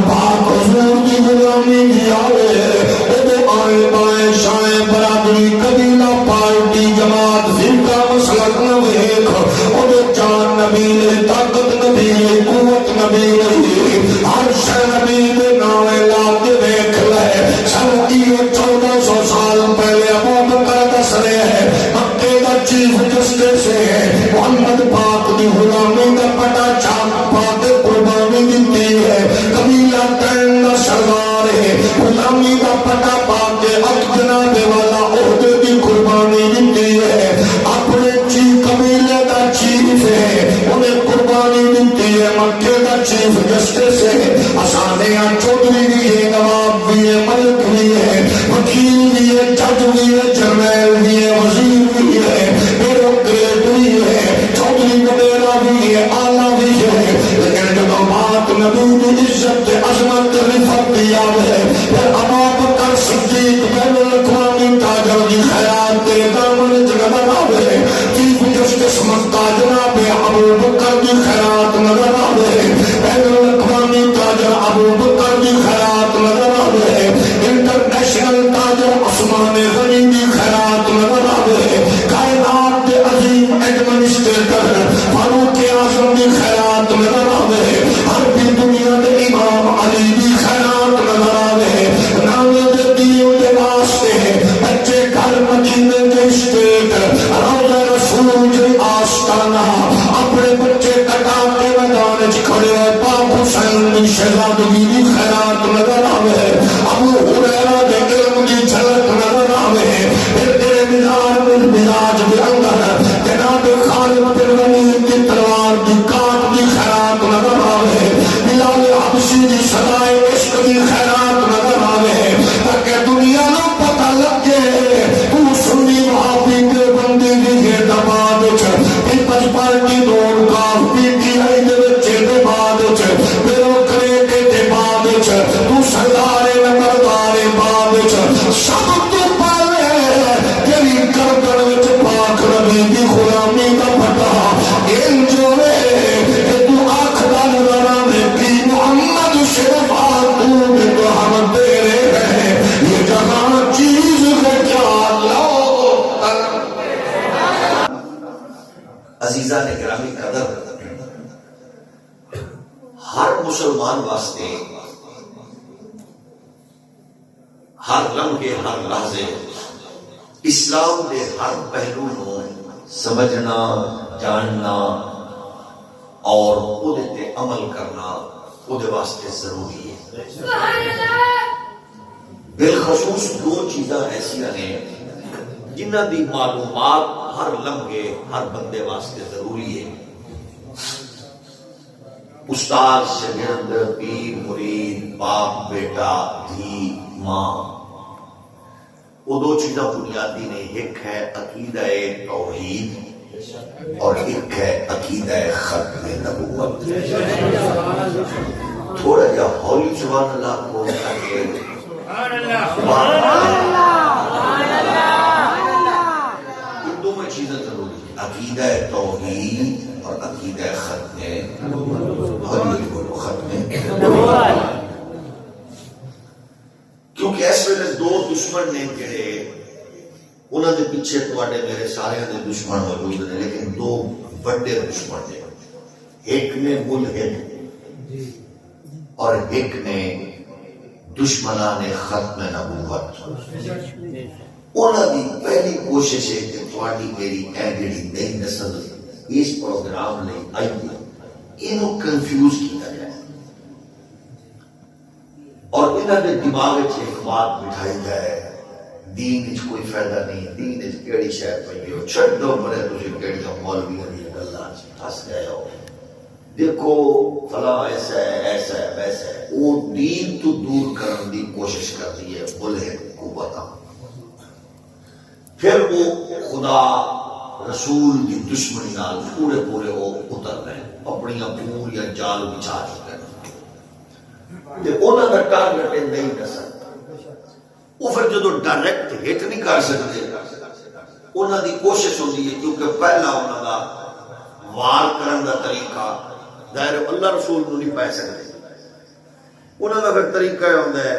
پاک حضور کی غلامی کی آوے آئے بائیں شائیں برادری قبیلہ پارٹی جماعت فرقہ مسلک نہ ویکھ جان نبی نے طاقت نبی نے قوت نبی نے ہر شے نبی نے نام لا کے دیکھ لے سن 1400 سال پہلے ابو بکر دس رہے ہیں مکے کا چیف جسٹس ہے محمد پاک دی غلامی کا پٹا چاک پا کے قربانی دیتی ہے قبیلہ تین کا سردار ہے غلامی کا پٹا پا کے اب جناب والا عہدے کی قربانی دیتی ہے اپنے قبیلے کا چیف ہے انہیں قربانی دیتی ہے مکے کا چیف جسٹس ہے اسانیاں چودھری بھی ہے نواب بھی ہے ملک بھی ہے وکیل بھی ہے جج بھی ہے جرنیل بھی ہے وزیر بھی ہے بیوروکریٹ بھی ہے چودھری وغیرہ بھی ہے آلہ بھی ہے لیکن جب بات نبی کی عزت عظمت رفعت کی یاد ہے پھر ابو بکر صدیق بین الاقوامی تاجر کی خیرات کے دامن نظر آوے چیف جسٹس مکہ جناب ابو بکر کی خیرات نظر آوے بین الاقوامی تاجر ابو بکر کی خیرات نظر آوے انٹرنیشنل تاجر عثمان غنی کی خیرات نظر آوے کائنات کے عظیم ایڈمنسٹریٹر فاروق اعظم کی خیرات نظر آوے عربی دنیا کے امام علی کی خیرات نظر آوے نانے دے دیو دے واسطے بچے گھر مدینے کے اسٹیٹ روضہ رسول جو آستانہ اپنے بچے کٹا کے میدان وچ کھڑے پاک حسین کی شہزادگی کی خیرات نظر آوے ابو ہریرہ دے علم کی جھلک نظر آوے پھر تیرے مزاج کے اندر جناب خالد بن ولید کی تلوار کی کاٹ کی خیرات نظر آوے بلال حبشی کی صدائے عشق کی خیرات نظر آوے تاکہ دنیا نو پتہ لگے تو سنی وہابی کے بندے کی دباد پیپلز پارٹی دوڑ کاف پی ٹی آئی دے بچے دے بعد بیوروکریٹ دے بعد تو سردار نمبردار بعد سب تو پہلے تیری گردن وچ پاک نبی دی غلامی کا پٹا انجوے کہ تو آنکھدا نظر آوے کہ محمد شفا تو محمد دے رہے ہیں یہ جہاں چیز ہے کیا لو عزیزان گرامی قدر ہر مسلمان واسطے ہر لمحے ہر لحظے اسلام دے ہر پہلو کو سمجھنا جاننا اور خود تے عمل کرنا خود واسطے ضروری ہے بالخصوص دو چیزاں ایسیاں ہیں جنہ دی معلومات ہر لمحے ہر بندے واسطے ضروری ہے استاد شاگرد پیر مرید باپ بیٹا دھی ماں وہ دو چیزاں بنیادی نے ایک ہے عقیدہ توحید اور ایک ہے عقیدہ ختم نبوت تھوڑا جا ہولی سبحان اللہ کو چیزیں ضروری ہے عقیدہ توحید اور عقیدہ ختم کیونکہ اس ویلے دو دشمن نے جڑے انہوں نے پیچھے تواڈے میرے سارے دے دشمن موجود ہیں لیکن دو بڑے دشمن نے ایک نے ملحد اور ایک نے دشمنان ختم نبوت انہوں نے پہلی کوشش ہے کہ تواڈی میری اے جڑی نئی نسل اس پروگرام لئی آئی انہوں کنفیوز کیا جائے اور انہوں نے دماغ ایک بات بٹھائی جائے دین وچ کوئی فائدہ نہیں دین وچ کیڑی شے پئی ہو چھڈ دو مرے تسی کیڑیاں مولویاں دی گلاں وچ پھس گئے ہو دیکھو فلاں ایسا ہے ویسا ہے وہ دین تو دور کرنے دی کوشش کرتی ہے ملحد قوتاں پھر وہ خدا رسول کی دشمنی نال پورے وہ اتر رہے ہیں اپنی پوریا جال بچھا چکے ہیں انہوں کا ٹارگٹ نہیں کر سکتا وہ پھر جدو ڈائریکٹ ہٹ نہیں کر سکتے انہوں کی کوشش ہوتی ہے کیونکہ پہلا انہوں کا وار کرن کا طریقہ ظاہر اللہ رسول کو نہیں پا سکتے انہوں کا پھر طریقہ یہ ہوتا ہے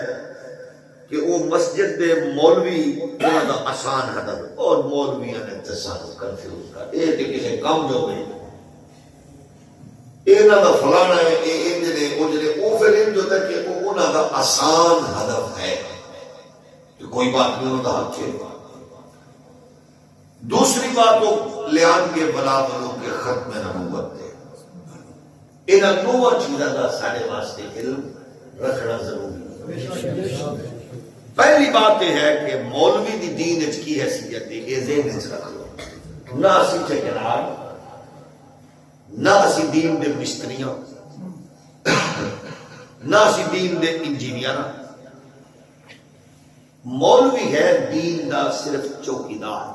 کہ وہ مسجد دے مولوی انہوں کا آسان ہدف اور مولویاں نے تصادف کنفیوز کر یہ تو کسی کام جو گئی یہ نہ فلانا ہے یہ انجنے اجنے وہ پھر انج ہوتا ہے کہ وہ انہوں کا آسان ہدف ہے کہ کوئی بات نہیں انہوں کا حق ہے. دوسری بات وہ لیان کے بلا بلو کے ختم نبوت ہے. انہاں دو چیزاں کا سارے واسطے علم رکھنا ضروری ہے. پہلی بات یہ ہے کہ مولوی دی دین وچ کی حیثیت ہے یہ ذہن وچ رکھ لو. نہ اسی ٹھیکیدار نہ اسی دین دے مستریاں نہ اسی دین دے انجینئر. مولوی ہے دین دا صرف چوکیدار.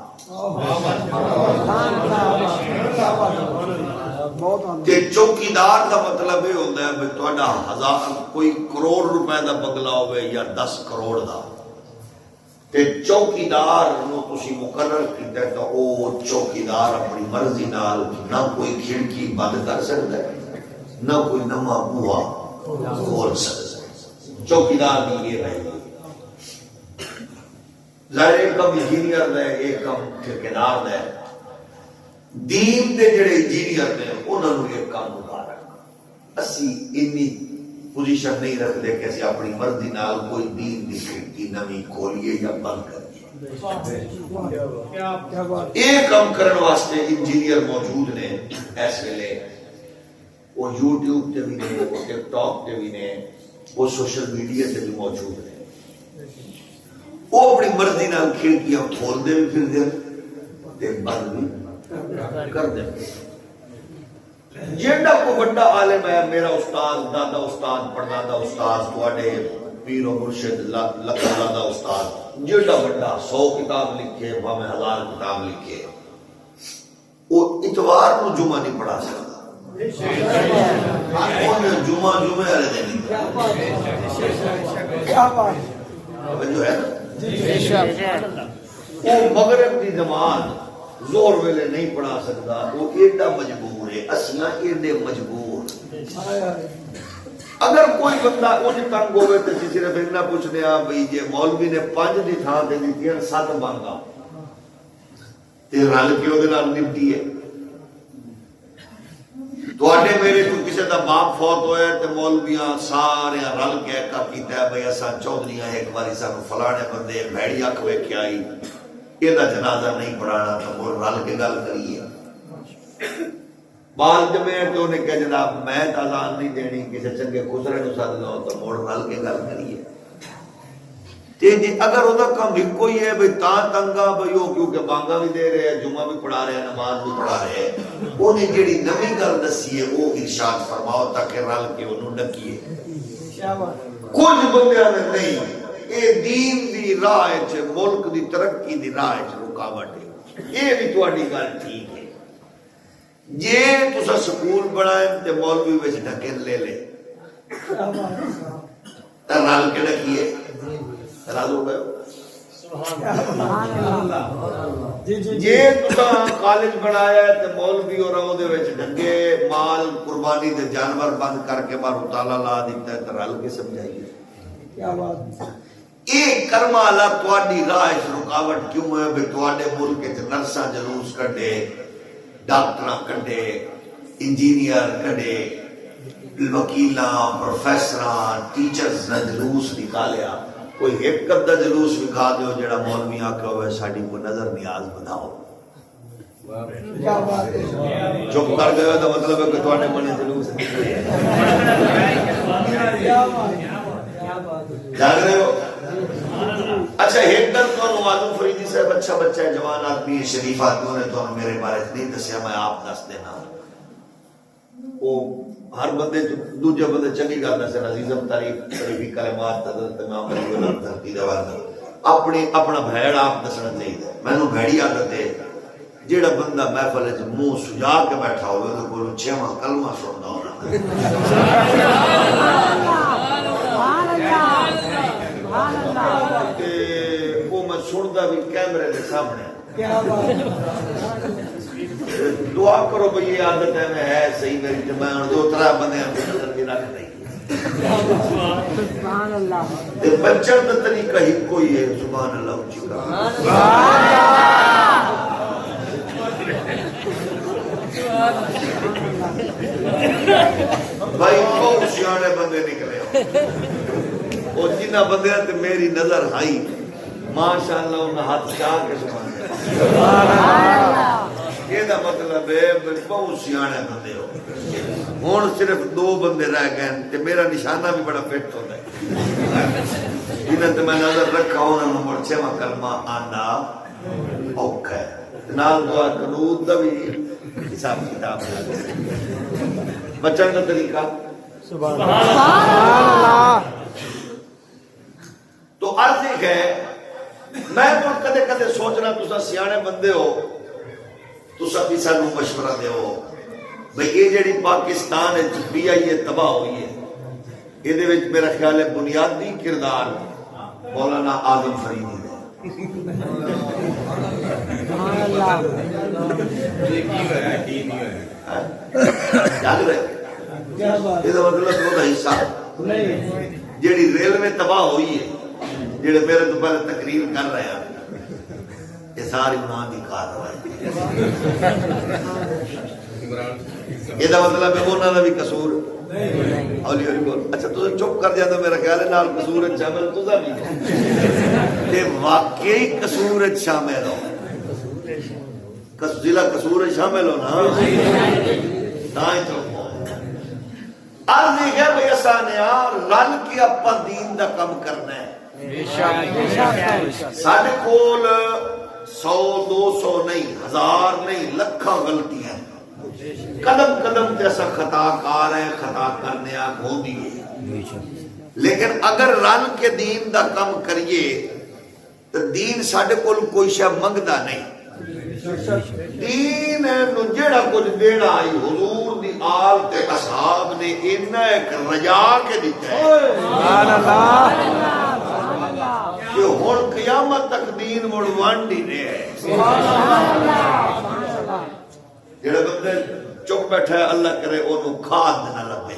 تے چوکیدار دا مطلب یہ ہوتا ہے کہ تہاڈا ہزار کوئی کروڑ روپے دا بنگلہ ہوئے یا 10 کروڑ دا تے چوکیدار نو تسی مقرر کیتا ہے تو او چوکیدار اپنی مرضی نال نہ کوئی کھڑکی بند کر سکتا ہے نہ کوئی نواں بوہا کھول سکتا ہے. چوکیدار بھی یہ رہے گا. ظاہر ایک کم انجینئر دے ایک کم ٹھیکیدار دے. دین دے جڑے انجینئر نے انہوں نے ایک کام مبارک اسی انی پوزیشن نہیں رکھ دے کہ اسی اپنی مرضی نال کوئی دین دی کھڑکی نویں کھولیے یا بند کریے. ایک کام کرن واسطے انجینئر موجود نے اس ویلے. وہ یوٹیوب تے بھی نے وہ ٹک ٹاک تے بھی نے وہ سوشل میڈیا تے بھی موجود نے. وہ اپنی مرضی نال کھڑکیاں کھول دے بھی پھر دے تے بند بھی کر دے. جیڑا کو بڑا عالم ہے میرا استاد دادا استاد پردادا استاد تواڈے پیر و مرشد لکھن دادا استاد جیڑا بڑا 100 کتاب لکھے بھاویں 1000 کتاب لکھے وہ اتوار کو جمعہ نہیں پڑھا سکتا. جمعہ والے دن جو ہے وہ مغرب کی نماز زور ویلے نہیں پڑھا سکتا. وہ ایڈا مجبور ہے اسیاں ایڈے مجبور. اگر کوئی بندہ انج تنگ ہوئے تو صرف اتنا پوچھنے بھائی جی مولوی نے 5 دی تھان دے دیتی 7 بانگا تے رل کے وہ نمٹی ہے. تواڈے میرے کو کسی دا باپ فوت ہوئے تے مولویاں سارے رل کے کا کیتا ہے بھائی اساں چودھریاں ایک باری سانو فلانے بندے بھیڑی اکھ ویکھ آئی یہ جنازہ نہیں پڑھانا تو وہ رل کے گل کریے. بال جمے تو انہیں کہا جناب میں اذان نہیں دینی کسی چنگے خسرے نو سد لو تو مڑ رل کے گل کریے. اگر وہ کام ایک ہی ہے بھائی تنگا بھائی وہ کیونکہ بانگا بھی دے رہے ہیں جمعہ بھی پڑھا رہے ہیں نماز بھی پڑھا رہے ہیں انہیں جیڑی نویں گل دسی ہے وہ ارشاد فرماؤ تاکہ رل کے انہوں ڈکیے. کچھ بندیاں نے نہیں یہ دین دی راہ ملک دی ترقی دی راہ رکاوٹ ہے. یہ بھی تہاڈی گل ٹھیک ہے. جے تسا سکول بنائیں تے مولوی وچ ڈھکن لے لے تے رل کے ڈکیے راضی ہو گئے. جے تسا کالج بنایا تے مولوی اور دے وچ ڈھنگے مال قربانی دے جانور بند کر کے باہر تالا لا دیتا ہے تے رل کے سمجھائیے. کیا بات یہ کرما اللہ تواڈی راہ رکاوٹ کیوں ہے بھئی تواڈے ملک وچ نرساں جلوس کڈے ڈاکٹراں کڈے انجینئر کڈے وکیلاں پروفیسراں ٹیچرز نے جلوس نکالیا. کوئی ایک ادھا جلوس وکھا دیو جڑا مولوی آکھے ہوئے ساڈی کوئی نظر نیاز بناؤ. چپ کر گئے تو مطلب ہے کہ تواڈے بنے جلوس جاگ رہے ہو. اچھا ایک دن تو معلوم فریدی صاحب اچھا بچہ ہے جوان آدمی شریف آدمیوں نے تو میرے بارے نہیں دسیا میں آپ دس دینا. وہ ہر بندے دوجے بندے چنگی گل دسے عزیزم تعریف شریفی کلمات حضرت امام علی اللہ دھرتی دے وال اپنی اپنا بھیڑ آپ دسنا چاہیے. مینوں بھیڑی عادت ہے جیڑا بندہ محفل وچ منہ سجا کے بیٹھا ہوئے تو کولوں 6واں کلمہ سندا ہونا وہ میں سنتا بھی کیمرے کے سامنے. دعا کرو بھئی یہ عادت ہے میں ہے صحیح میری میں دو طرح بندے نظر بھی رکھ نہیں سبحان اللہ تے بچن دا طریقہ ہی کوئی ہے سبحان اللہ اچھی کا بھائی بہت سیانے بندے نکلے اور جنہ بندے تے میری نظر آئی ماشاءاللہ انہاں ہاتھ چاہ کے سبحان اللہ یہ دا مطلب ہے بہت سیانے بندے ہو ہون صرف 2 بندے رہ گئے تے میرا نشانہ بھی بڑا فٹ ہوتا ہے جنہاں تے میں نظر رکھا ہونا نمبر 6 کلمہ آنا اوکھا ہے نال دعا قنوت دا بھی حساب کتاب بچن کا طریقہ سبحان اللہ تو عرض ایک ہے میں تو کدے کدے سوچنا تسا سیانے بندے ہو تسا بھی سانو مشورہ دیو بھئی یہ جڑی پاکستان ہے پی آئی اے تباہ ہوئی ہے یہ دے وچ میرا خیال ہے بنیادی کردار مولانا اعظم فریدی ہے سبحان اللہ یاد رہے یہ تو مطلب وہ حصہ جیڑی ریل میں تباہ ہوئی ہے جیڑے میرے تو پہلے تقریر کر رہے ہیں یہ ساری ماں دی کارروائی یہ دا مطلب ہے انہاں دا بھی قصور اولی اولی بول اچھا تو چپ کر جاتا میرا خیال ہے نال قصور شامل تو بھی یہ واقعی قصور شامل ہو ضلع قصور شامل ہو نا دائیں تو عرض یہ ہے بھئی اسانیا رل کے اپا دین دا کم کرنا ہے ساڑھے کول 100 200 نہیں 1000 نہیں لکھاں غلطیاں قدم قدم تے ایسا خطا کار ہے خطا کرنے آگ ہو دیئے لیکن اگر رل کے دین دا کم کریے تو دین ساڑھے کول کوئی شاہ منگدہ نہیں دین نو جڑا کچھ دینا آئی حضور دی آل تے اصحاب نے انہا ایک رجا کے دیتا ہے کہ ہون قیامت تک دین مڑوانڈی نے ہے جڑا بندے چک بیٹھا ہے اللہ کرے انہوں کھاد نہ لبے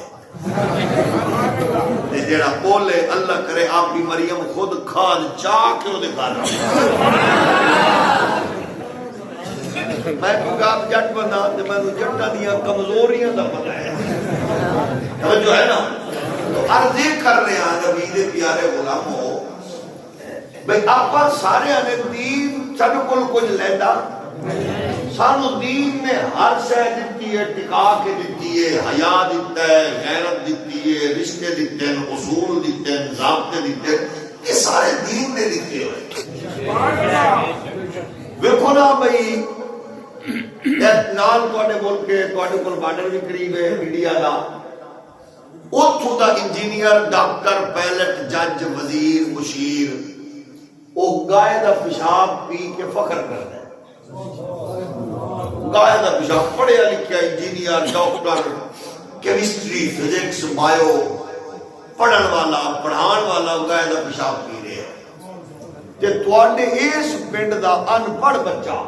جڑا بولے اللہ کرے آپ کی مریم خود کھاد چاہ کے وہ دکھا رہا میں پکاب جٹ بنا تو میں جٹا دیا کمزوریاں دا پتہ ہے جو ہے نا تو عرض یہ کر رہے ہیں نبی دے پیارے غلام ہو بھئی آپ سارے آنے دین سانو کل کچھ لیندہ سانو دین میں ہر شے دیتی ہے ٹکا کے دیتی ہے حیا دیتا ہے غیرت دیتی ہے رشتے دیتے ہیں اصول دیتے ہیں ضابطے دیتے ہیں یہ سارے دین نے دیتے ہوئے ویکھو نا بھئی نال تواڈے ملک کے تواڈے کول بارڈر بھی قریب ہے انڈیا دا اوتھوں دا انجینئر ڈاکٹر پائلٹ جج وزیر مشیر او گائے دا پیشاب پی کے فخر کرتا ہے گائے دا پیشاب پڑھیا لکھیا engineer doctor chemistry physics bio پڑھن والا پڑھان والا گائے دا پیشاب پی رہے ہیں تے تواڈے اس پنڈ دا ان پڑھ بچہ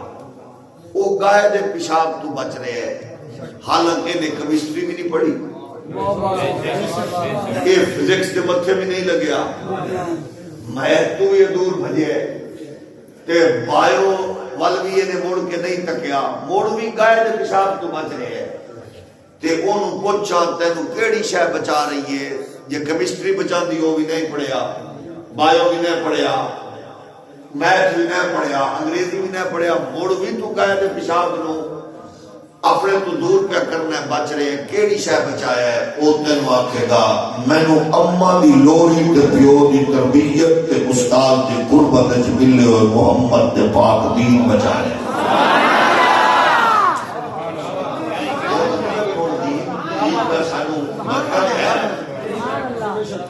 وہ گائے دے پیشاب تو بچ رہے ہیں حالانکہ نے کیمسٹری بھی نہیں پڑھی یہ فزکس دے متھے بھی نہیں لگیا میتھ تو یہ دور بھجے تے بایو والوی نے موڑ کے نہیں تکیا موڑ بھی گائے دے پیشاب تو بچ رہے ہیں تے انہوں پوچھا تینو کیڑی شے بچا رہی ہے یہ کیمسٹری بچا دی ہو بھی نہیں پڑھیا بایو بھی نہیں پڑھیا میتھ بھی نہیں پڑھیا انگریزی بھی نہیں پڑھیا موڑ بھی تو گائے دے پیشاب نو اپنے تو دور پہ کرنا ہے بچ رہے ہیں کیڑی شے بچایا ہے او تینو آکھے گا مینو اما دی لوری تے پیو دی تربیت تے استاد دی قربت وچ ملے ہوئے محمد دے پاک دین بچایا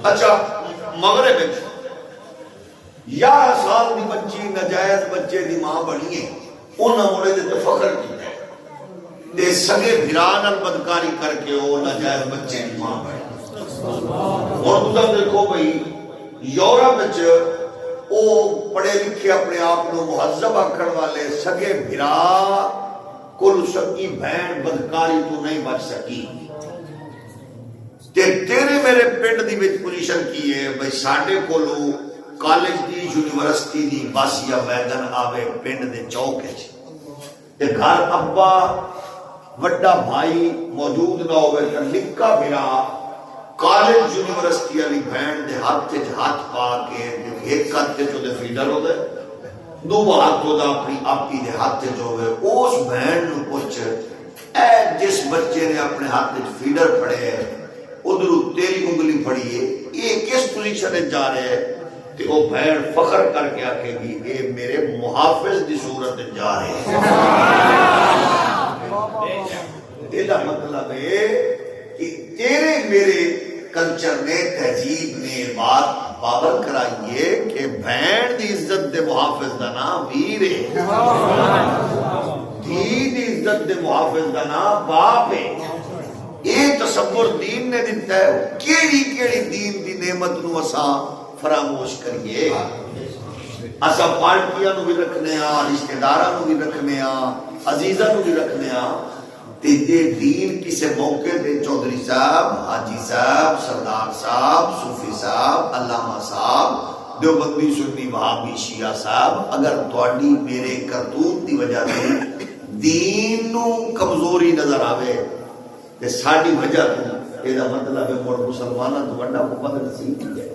اچھا مغرب 11 سال دی بچی نجائز بچے دی ماں بنی ہے انہاں مڑے دے فخر کیتا ہے تے سگے بھران بدکاری کر کے وہ نجائز بچے دی ماں بنی اور تم دیکھو بھئی یورپ وچ او پڑھے لکھے اپنے آپ کو مہذب آکھن والے سگے بھرا کل سکی بہن بدکاری تو نہیں بچ سکی تے تیرے میرے پنڈ دی وچ پوزیشن کی ہے بھئی ساڈے کولو کالج دی یونیورسٹی دی بس یا ویگن آوے پنڈ دے چوک وچ تے گھر ابا وڈا بھائی موجود نہ ہوئے تے نکا بھرا کالج یونیورسٹی والی بہن دے ہاتھ وچ ہاتھ پا کے ایک ہاتھ تے جو فیڈر ہو گئے دو ہاتھ دا اپنی آپی دے ہاتھ وچ ہوئے اس بہن نو پوچھ اے جس بچے نے اپنے ہاتھ وچ فیڈر پھڑے ہے ادھر تیری انگلی پھڑی ہے یہ کس پوزیشن میں جا رہے ہیں تے وہ بہن فخر کر کے آکھے گی اے میرے محافظ دی صورت جا رہے ہیں یہ مطلب ہے کہ تیرے میرے کلچر نے تہذیب نے بات پابند کرائی ہے کہ بہن دی عزت دے محافظ دا نام ویر ہے دین دی عزت دے محافظ دا نام باپ ہے یہ تصور دین نے دیتا ہے کیڑی کیڑی دین دی نعمت نو اساں فراموش کریے اساں پارٹیاں نو بھی رکھنے ہاں رشتہ داراں نو بھی رکھنے ہاں عزیزاں نو بھی رکھنے ہاں تے یہ دین کسے موقع دے چودھری صاحب حاجی صاحب سردار صاحب صوفی صاحب علامہ صاحب دیوبندی سنی وہابی شیعہ صاحب اگر تواڈی میرے کرتوت دی وجہ سے دین نو کمزوری نظر آوے کہ ساڑی وجہ تو یہ مطلب ہے مڑ مسلمانہ تو بڑا محمد نصیب ہے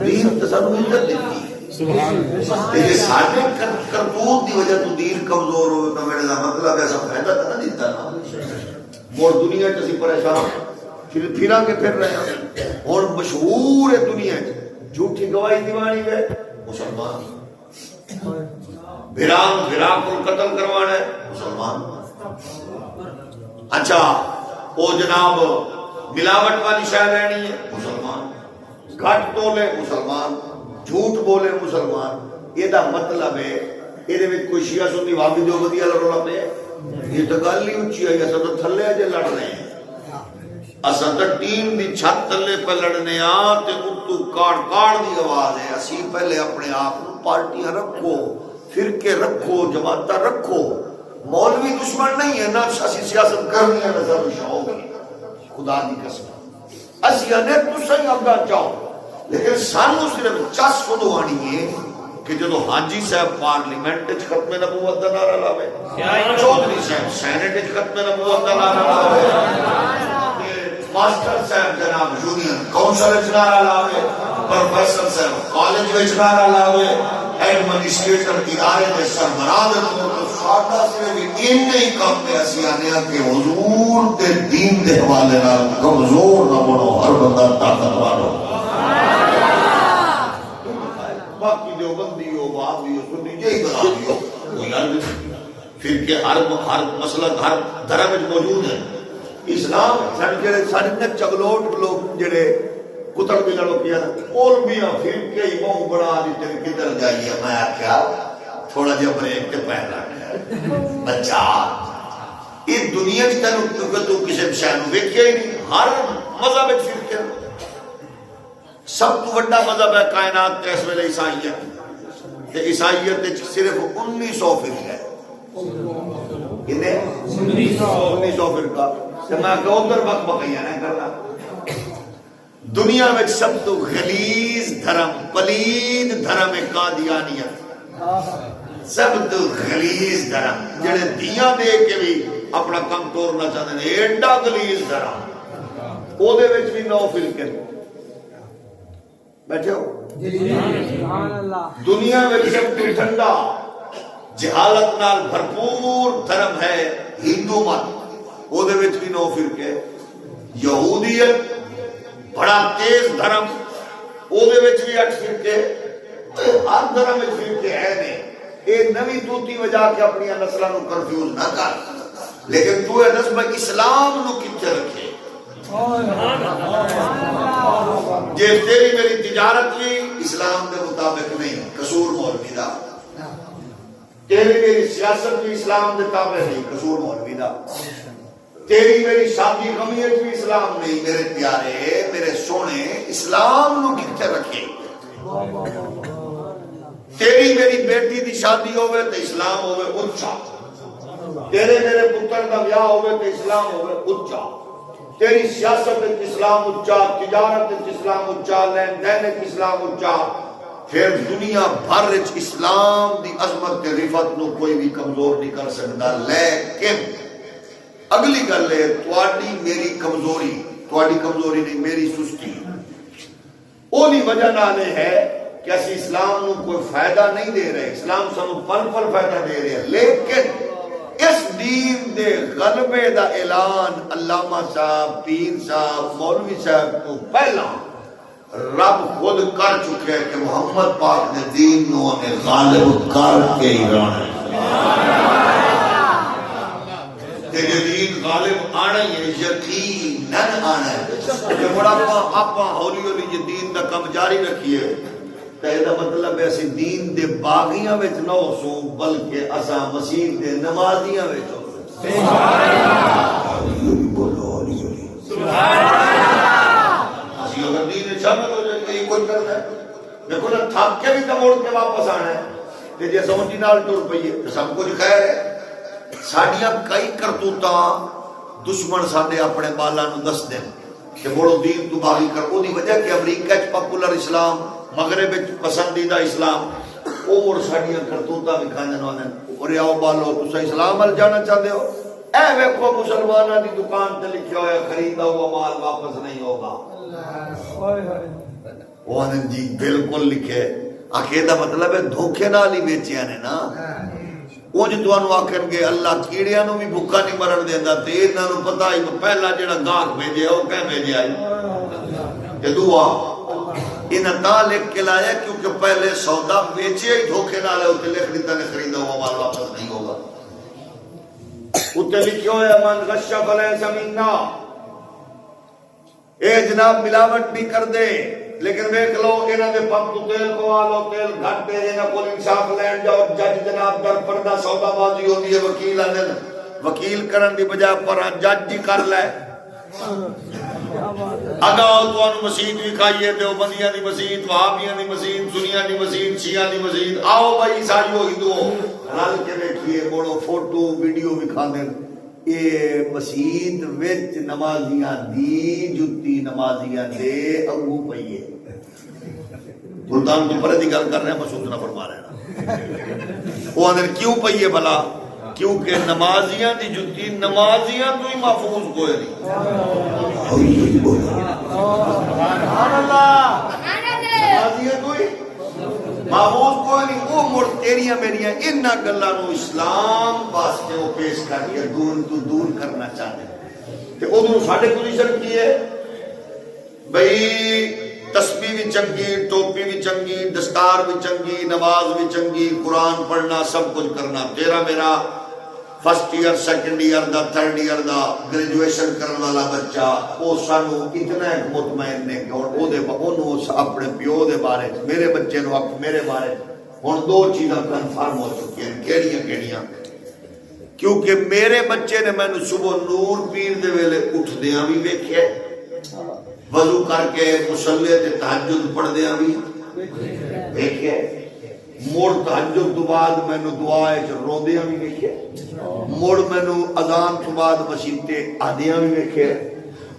دین تو سانو عزت دیتی یہ ساڑے کرتوت دی وجہ تو دین کمزور ہوئے تو میرے مطلب ایسا فائدہ تو نہ دیتا نا مڑ دنیا چسی پریشان پھرا کے پھر رہے ہیں اور مشہور ہے دنیا جھوٹی گواہی دیوانی ہے مسلمان بھرام کو قتل کروانا ہے مسلمان اچھا وہ جناب ملاوٹ والی شے لینی ہے مسلمان گھٹ تولے مسلمان جھوٹ بولے مسلمان یہ دا مطلب ہے یہ کوئی شیعہ سنی وہابی دیوبندی والا رولا پہ یہ تو گل نہیں اونچی ہے اساں تو تھلے اجے لڑ رہے ہیں اساں تو ٹیم دی چھت تھلے پہ لڑنے آ تے اتو کاڑ کاڑ دی آواز ہے اسی پہلے اپنے آپ کو پارٹیاں رکھو فرقے رکھو جماعتاں رکھو مولوی دشمن نہیں ہے نہ اسی سیاست کرنی ہے نہ سب شوق خدا دی قسم اسی نے تسیں اگا چاہو لیکن سانو صرف چس خدوانی ہے کہ جدو حاجی صاحب پارلیمنٹ وچ ختم نبوت دا نعرہ لاوے چودھری صاحب سینٹ وچ ختم نبوت دا نعرہ لاوے ماسٹر صاحب جناب یونین کونسل وچ نعرہ لاوے پروفیسر صاحب کالج وچ نعرہ لاوے ایڈمنسٹریٹر ادارے دے سربراہ دے تو ساڈا صرف انہی ہی کام پہ اسی آنے کہ حضور تے دین دے حوالے نال کمزور نہ بنو ہر بندہ طاقتور ہو باقی دیوبندی ہو وہابی ہو سنی یہی بنا دیو کوئی حل پھر کہ ہر مسلک ہر دھرم وچ موجود ہے اسلام سارے نے چگلوٹ لوگ جڑے کتر بھی لڑو کیا مولویاں پھر کے امام بڑا دیتے کدھر جائیے میں آخیا تھوڑا جہا بریک کے پہن رکھا بچہ اس دنیا کی تینوں تو کسی شہر میں ویکھیا ہی نہیں ہر مذہب پھر کے سب تو بڑا مذہب ہے کائنات کا اس ویلے عیسائیت عیسائیت صرف 1900 فرقہ ہے کتنے 1900 فرقہ میں کہ ادھر وقت بقیہ نہیں کرنا دنیا میں سب تو غلیظ دھرم پلید دھرم قادیانیت سب تو غلیظ دھرم جڑے دیاں دے کے بھی اپنا کم توڑنا چاہتے ہیں ایڈا غلیظ دھرم او دے وچ بھی 9 فرقے بیٹھے ہو دنیا میں سب تو ٹھنڈا جہالت نال بھرپور دھرم ہے ہندو مت او دے وچ بھی 9 فرقے یہودیت بڑا تیز دھرم او دے وچ بھی 8 فرقے ہر دھرم وچ فرقے ہے نے اے نویں توتی وجہ کے اپنی نسلاں نو کنفیوز نہ کر لیکن تو اے نسب اسلام نو کتے رکھے جے تیری میری تجارت بھی اسلام کے مطابق نہیں قصور مولوی دا تیری میری سیاست بھی اسلام کے تابع نہیں قصور مولوی دا تیری میری شادی غمیت بھی اسلام نہیں میرے پیارے میرے سونے اسلام نو کتے رکھے تیری میری بیٹی دی شادی ہوئے تو اسلام ہوئے اونچا تیرے میرے پتر دا بیاہ ہوئے تو اسلام ہوئے اونچا تیری سیاست اسلام اچا، تجارت اسلام اچا، لین دین اسلام اچا، پھر دنیا بھر اسلام دی عظمت تے رفت نو کوئی بھی کمزور نہیں کر سکتا. لیکن اگلی گل ہے تواڈی میری کمزوری، تواڈی کمزوری نہیں میری سستی، اوہی وجہ نال ہے کہ اسی اسلام نو کوئی فائدہ نہیں دے رہے. اسلام سانو پل پل فائدہ دے رہے ہیں، لیکن اس دین دے غلبے دا اعلان علامہ صاحب، پیر صاحب، مولوی صاحب تو پہلا رب خود کر چکے کہ محمد پاک نے دین نو نے غالب کر کے ہی رہنا تیرے دین غالب آنا ہی ہے، یقیناً آنا ہے. کہ بڑا آپا ہولی ہولی یہ دین دا کم جاری رکھیے تو یہ مطلب ہے اسی دین دے باغیاں وچ نہ ہو سو بلکہ اساں مسیح دے نمازیاں وچ ہو سو. بولو ہولی ہولی سبحان اللہ. اسی اگر دین شامل ہو جائے کہ کوئی کرنا ہے دیکھو نا، تھک کے بھی تو موڑ کے واپس آنا ہے تے جے سمجھی نال ٹر پئیے تو سب کچھ خیر ہے. ساڈیاں کئی کرتوتاں دشمن ساڈے اپنے بالاں نو دس دین کہ بڑو دین تو باغی کر. او دی وجہ کہ امریکہ وچ پاپولر اسلام، مغرب وچ پسندیدہ اسلام، او مڑ ساڈیاں کرتوتاں وکھاندے نے. اور آؤ بالو تساں اسلام ول جانا چاہتے ہو، اے ویکھو مسلماناں دی دکان تے لکھیا ہوا ہے خریدا ہوا مال واپس نہیں ہوگا. وہ جی بالکل لکھے آخر دا مطلب ہے دھوکے نال ہی بیچیا نے نا. اونج تانوں آکھن گے اللہ کیڑیاں نو بھی بھوکا نہیں مرن دیندا تے انہاں نو پتہ ہی پہلا جڑا گاہک بھیجیا او کہ بھیجیا ہے دعا. انہاں تا لکھ کے لایا کیونکہ پہلے سودا بیچے ہی دھوکے نال اوتے لکھ دیتا نے خریدا ہوا مال واپس نہیں ہوگا. اوتے لکھیا ہوا من غش فلیس منا. اے جناب ملاوٹ نہیں کر دے، لیکن دیکھ لو انہاں دے پمپ تو تیل پوا لو، تیل گھٹ دے، انہاں کول انصاف لین جاؤ، جج جناب در پردہ سودا بازی ہوتی ہے، وکیل آندے وکیل کرن دی بجائے پر جج ہی کر لے. اگاؤ تانوں مسجد بھی کھائیے، دیوبندیاں دی مسجد، وہابیاں دی مسجد، سنیاں دی مسجد، شیعہ دی مسجد، آؤ بھائی ساری ہو ہندو رل کے دیکھیے بڑو فوٹو ویڈیو بھی کھاندے. اے مسجد وچ نمازیاں دی جُتی نمازیاں دے اگو پئیے. سلطان تو پرے دی گل کر رہے ہیں، مسعود نہ فرما رہے ہیں. وہ اندر کیوں پئیے بھلا؟ کیونکہ نمازیاں دی جُتی نمازیاں تو ہی محفوظ کوئی نہیں. سبحان اللہ. نمازیاں تو ہی محفوظ کوئی نہیں. وہ مڑ تیریاں میریاں انہاں گلاں نو اسلام واسطے وہ پیش کر کے دور تو دور کرنا چاہتے ہیں. تے ادھر ساڈے پوزیشن کی ہے بھئی تسبیح بھی چنگی، ٹوپی بھی چنگی، دستار بھی چنگی، نماز بھی چنگی، قرآن پڑھنا، سب کچھ کرنا. تیرا میرا فرسٹ ایئر، سیکنڈ ایئر دا، تھرڈ ایئر دا گریجویشن کرنے والا بچہ وہ سانو اتنا مطمئن نے کہ او دے اونوں اپنے پیو دے بارے میرے بچے نو میرے بارے ہن دو چیزاں کنفرم ہو چکی ہیں. کیڑیاں کیڑیاں؟ کیونکہ میرے بچے نے مینوں صبح نور پیر دے ویلے اٹھدیاں بھی ویکھیا، وضو کر کے مصلی تے تہجد پڑھدیاں بھی ویکھیا، مڑ تہجد تو بعد مینوں دعا وچ روندیاں بھی ویکھیا، مڑ مینوں اذان تو بعد مسجد تے آدیاں بھی ویکھیا،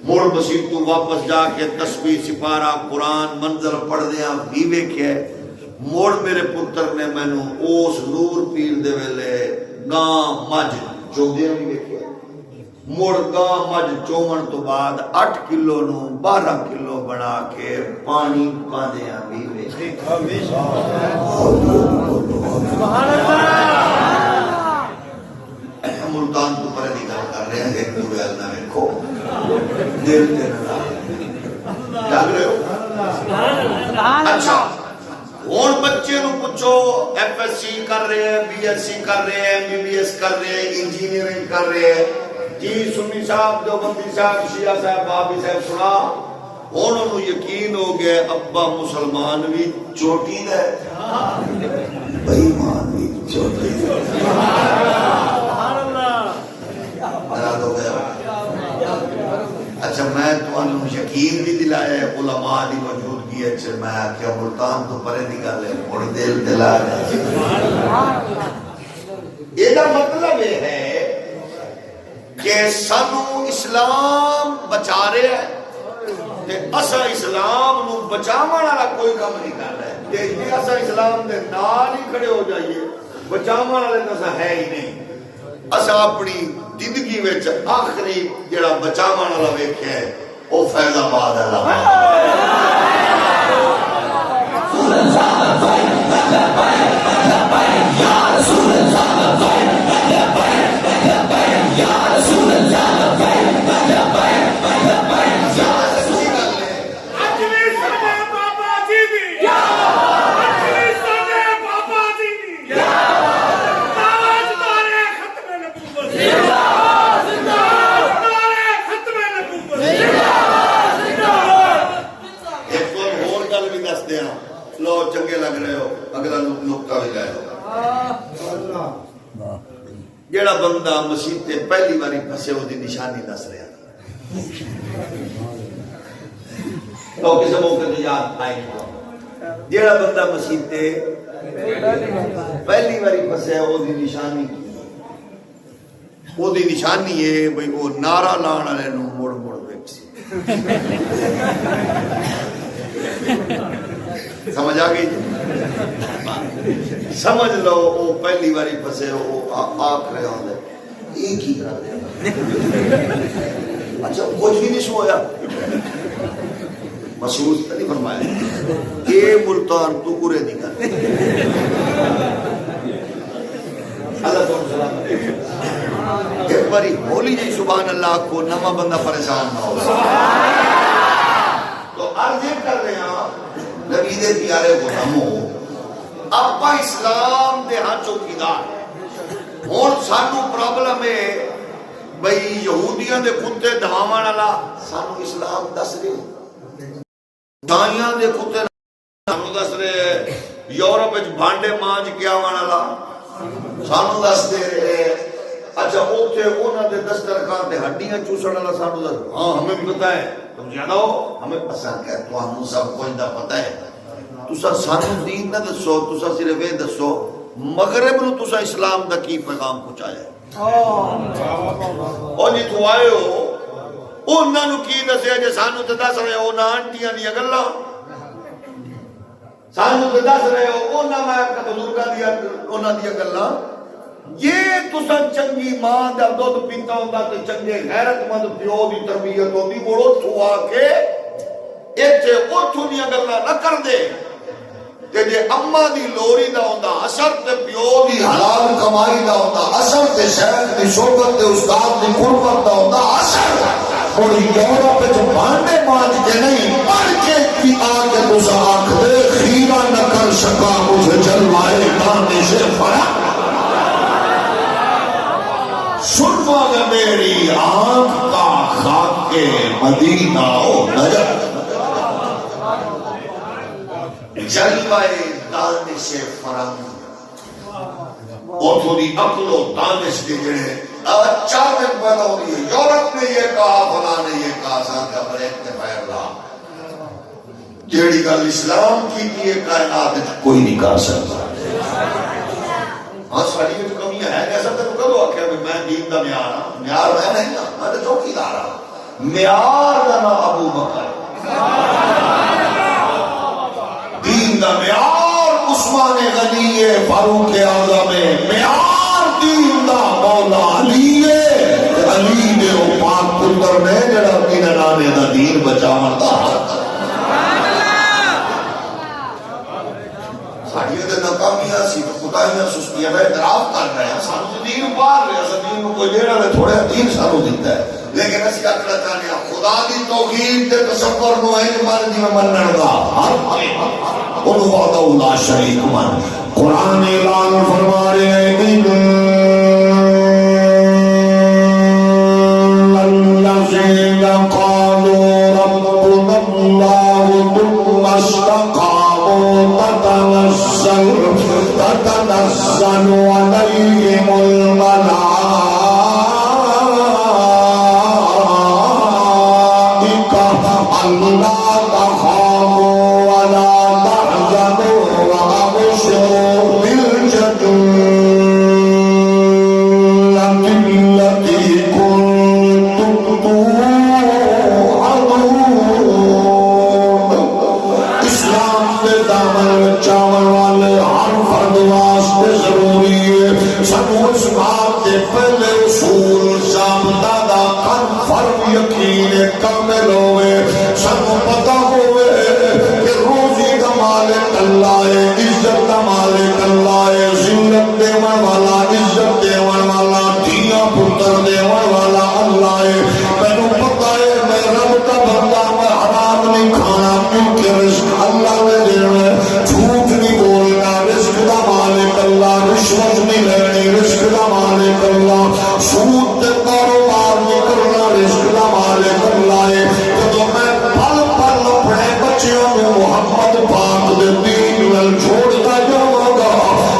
مڑ مسجد تو واپس جا کے تسبیح سپارہ قرآن منظر پڑھدیاں بھی ویکھیا. مڑ میرے پتر نے مینوں اس نور پیر دے ویلے گاں مجھ چوندیاں بھی ویکھیا. مڑ گاں مجھ چومن تو بعد 8 کلو نو 12 کلو بنا کے پانی پاندیاں بھی ویکھیا. سبحان اللہ. ملتان تو پرے دی گل کر رہے ہیں، ایک پورے اللہ ویکھو دل تے نہ جاگ رہے ہو. اچھا ہن بچے نو پوچھو ایف ایس سی کر رہے ہیں، بی ایس سی کر رہے ہیں، ایم بی بی ایس کر رہے ہیں، انجینئرنگ کر رہے ہیں، جی سنی صاحب، دیوبندی صاحب، شیعہ صاحب، بابی صاحب سنا. ہن انہوں یقین ہو گیا ابا مسلمان بھی چوٹی دا ہے، بے ایمان بھی چوٹی دا ہے. اچھا میں تمہیں یقین بھی دلایا ہے علماء دی موجودگی ہے. میں کیا ملتان تو پرے دی گل ہے، اور دل دلا رہے. یہ مطلب یہ ہے کہ کہ سانو اسلام بچا رہا ہے تے اسا اسلام نو بچاون والا کوئی کام نہیں کر رہا ہے تے جے اسا اسلام دے نال ہی کھڑے ہو جائیے بچاون والے تو ہے ہی نہیں. اسا اپنی زندگی وچ آخری جڑا بچاون والا ویکھیا ہے او فیض آباد والا لو چنگے لگ رہے ہو اگلا نقطہ بھی لے لو. جیڑا بندہ مسیح تے پہلی باری پھسے وہ دی نشانی دس رہا تو کسی موقع تے یاد آئی جیڑا بندہ مسیح تے پہلی باری پھسے وہ دی نشانی ہے بھئی وہ نعرہ لان والے نو مڑ مڑ ویکھ سی. سمجھ آ گئی؟ سمجھ لو وہ پہلی باری پھسے وہ آکھ رہے ہوں یہ کی کر رہے ہیں اچھا کچھ بھی نہیں سویا محسوس تو نہیں فرمایا یہ ملتان تو پورے نہیں کر اللہ تو سلام ایک باری بولی جی سبحان اللہ کو نما بندہ پریشان نہ ہو. تو عرض یہ کر رہے ہیں نبی دے پیارے غلامو اپا اسلام دے ہاں چوکیدار اور سانو پرابلم ہے بھئی یہودیاں دے کتے دھواون والا سانو اسلام دس رہے دائیاں دے کتے سانو دس رہے یورپ وچ بھانڈے مانج کے آون والا سانو دس دے رہے. اچھا اوتھے انہاں دے دسترخوان تے ہڈیاں چوسن والا سانو دس ہاں ہمیں بھی پتہ ہے تم زیادہ ہو ہمیں پسند ہے تو ہم سب کچھ دا پتہ ہے تسا سانو دین نہ دسو تسا صرف یہ دسو مغرب نو تسا اسلام دا کی پیغام پہنچایا ہے اور جی تو آئے ہو انہاں نو کی دسیا جے سانو تے دس رہے ہو نہ آنٹیاں دی گلاں سانو تے دس رہے ہو انہاں میں بزرگاں دی انہاں دی گلاں یہ تسا چنگی ماں دا دودھ پیتا ہوندا تے چنگے غیرت مند پیو دی تربیت ہوندی مڑو تو آ کے ایتھے اوتھوں دی گلاں نہ کر دے تے جے اماں دی لوری دا ہوندا اثر تے پیو دی حلال کمائی دا ہوندا اثر تے شیخ دی صحبت تے استاد دی قربت دا ہوندا اثر اور یورپ وچ بھانڈے مانج کے نہیں پڑھ کے بھی آ کے تسا آکھ دے خیرہ نہ کر سکا مجھے جلوائے دانش فرح سنوا گا میری آنکھ کا خاک کے مدینہ او نجف جلوائے دانش فرنگ اوتھو دی عقل و دانش کے جڑے اچانک پیدا ہو رہی ہے یورپ نے یہ کہا فلاں نے یہ کہا سان کا بریک نے پیر لا جیڑی گل اسلام کی یہ کائنات کوئی نہیں کر سکتا. ہاں ساری میں تو کمیاں ہے ایسا تو کدو آخیا میں دین دا معیار ہاں معیار میں نہیں ہاں میں تو چوکیدار ہاں معیار دا نا ابو بکر دین دا معیار عثمان غنی فاروق اعظم معیار دین دا مولا علی علی نے وہ پاک پتر نے جڑا اپنی نانے دا دین بچاون دا ساڑھیوں دے ناکامیاں سی تو خدایاں سستیاں میں اعتراف کر رہے ہیں سانو تو دین پار رہے ہیں دین کو کوئی لینا ہے تھوڑے دین سانو دیتا ہے لیکن اسی اکڑا چاہنے ہیں خدا دی توحید تے تصور نو ہے جمال دی میں منن دا انہوں وعدہ اللہ شریک من قرآن اعلان فرما رہے ہیں الذین قالوا ربنا اللہ ثم استقاموا تتنزل عليهم الملائكة ألا تخافوا ولا تحزنوا وأبشروا بالجنة التي كنتم دے دامن چاول والے ہر فرد واسطے ضروری ہے سانو اس بات دے پہلے اصول ضابطہ دا کنفرم یقین کامل ہوئے سانو پتہ ہوئے کہ روزی دا مالک اللہ ہے عزت دا مالک اللہ ہے ذلت دیون والا عزت دیون والا دھیاں پتر دیون والا اللہ ہے مینوں پتہ ہے میں رب کا بندہ میں حرام نہیں کھانا کیونکہ رزق اللہ نے دینا ہے جھوٹ نہیں بولنا رزق دا مالک اللہ رشوت نہیں لینی رزق دا مالک اللہ سود تے کاروبار نہیں کرنا رزق دا مالک اللہ ہے جدوں میں پل پل اپنے بچیوں کو محمد پاک دے دین ول چھوڑتا جاواں گا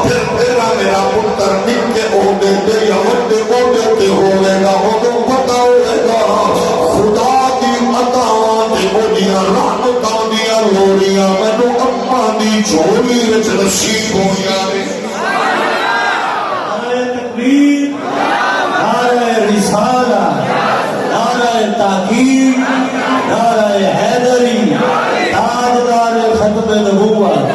پھر تیرا میرا پتر نکے عہدے تے یا وڈے عہدے تے ہوے گا اودوں پتہ ہوے گا خدا دی عطاواں تے اودیاں رحمتاں دیاں لوڑیاں مینوں اپاں دی جھولی وچ نصیب ہو جاوے تکبیر نعرہ رسالہ نعرہ تحقیق نعرہ حیدری تاجدار ختم نبوت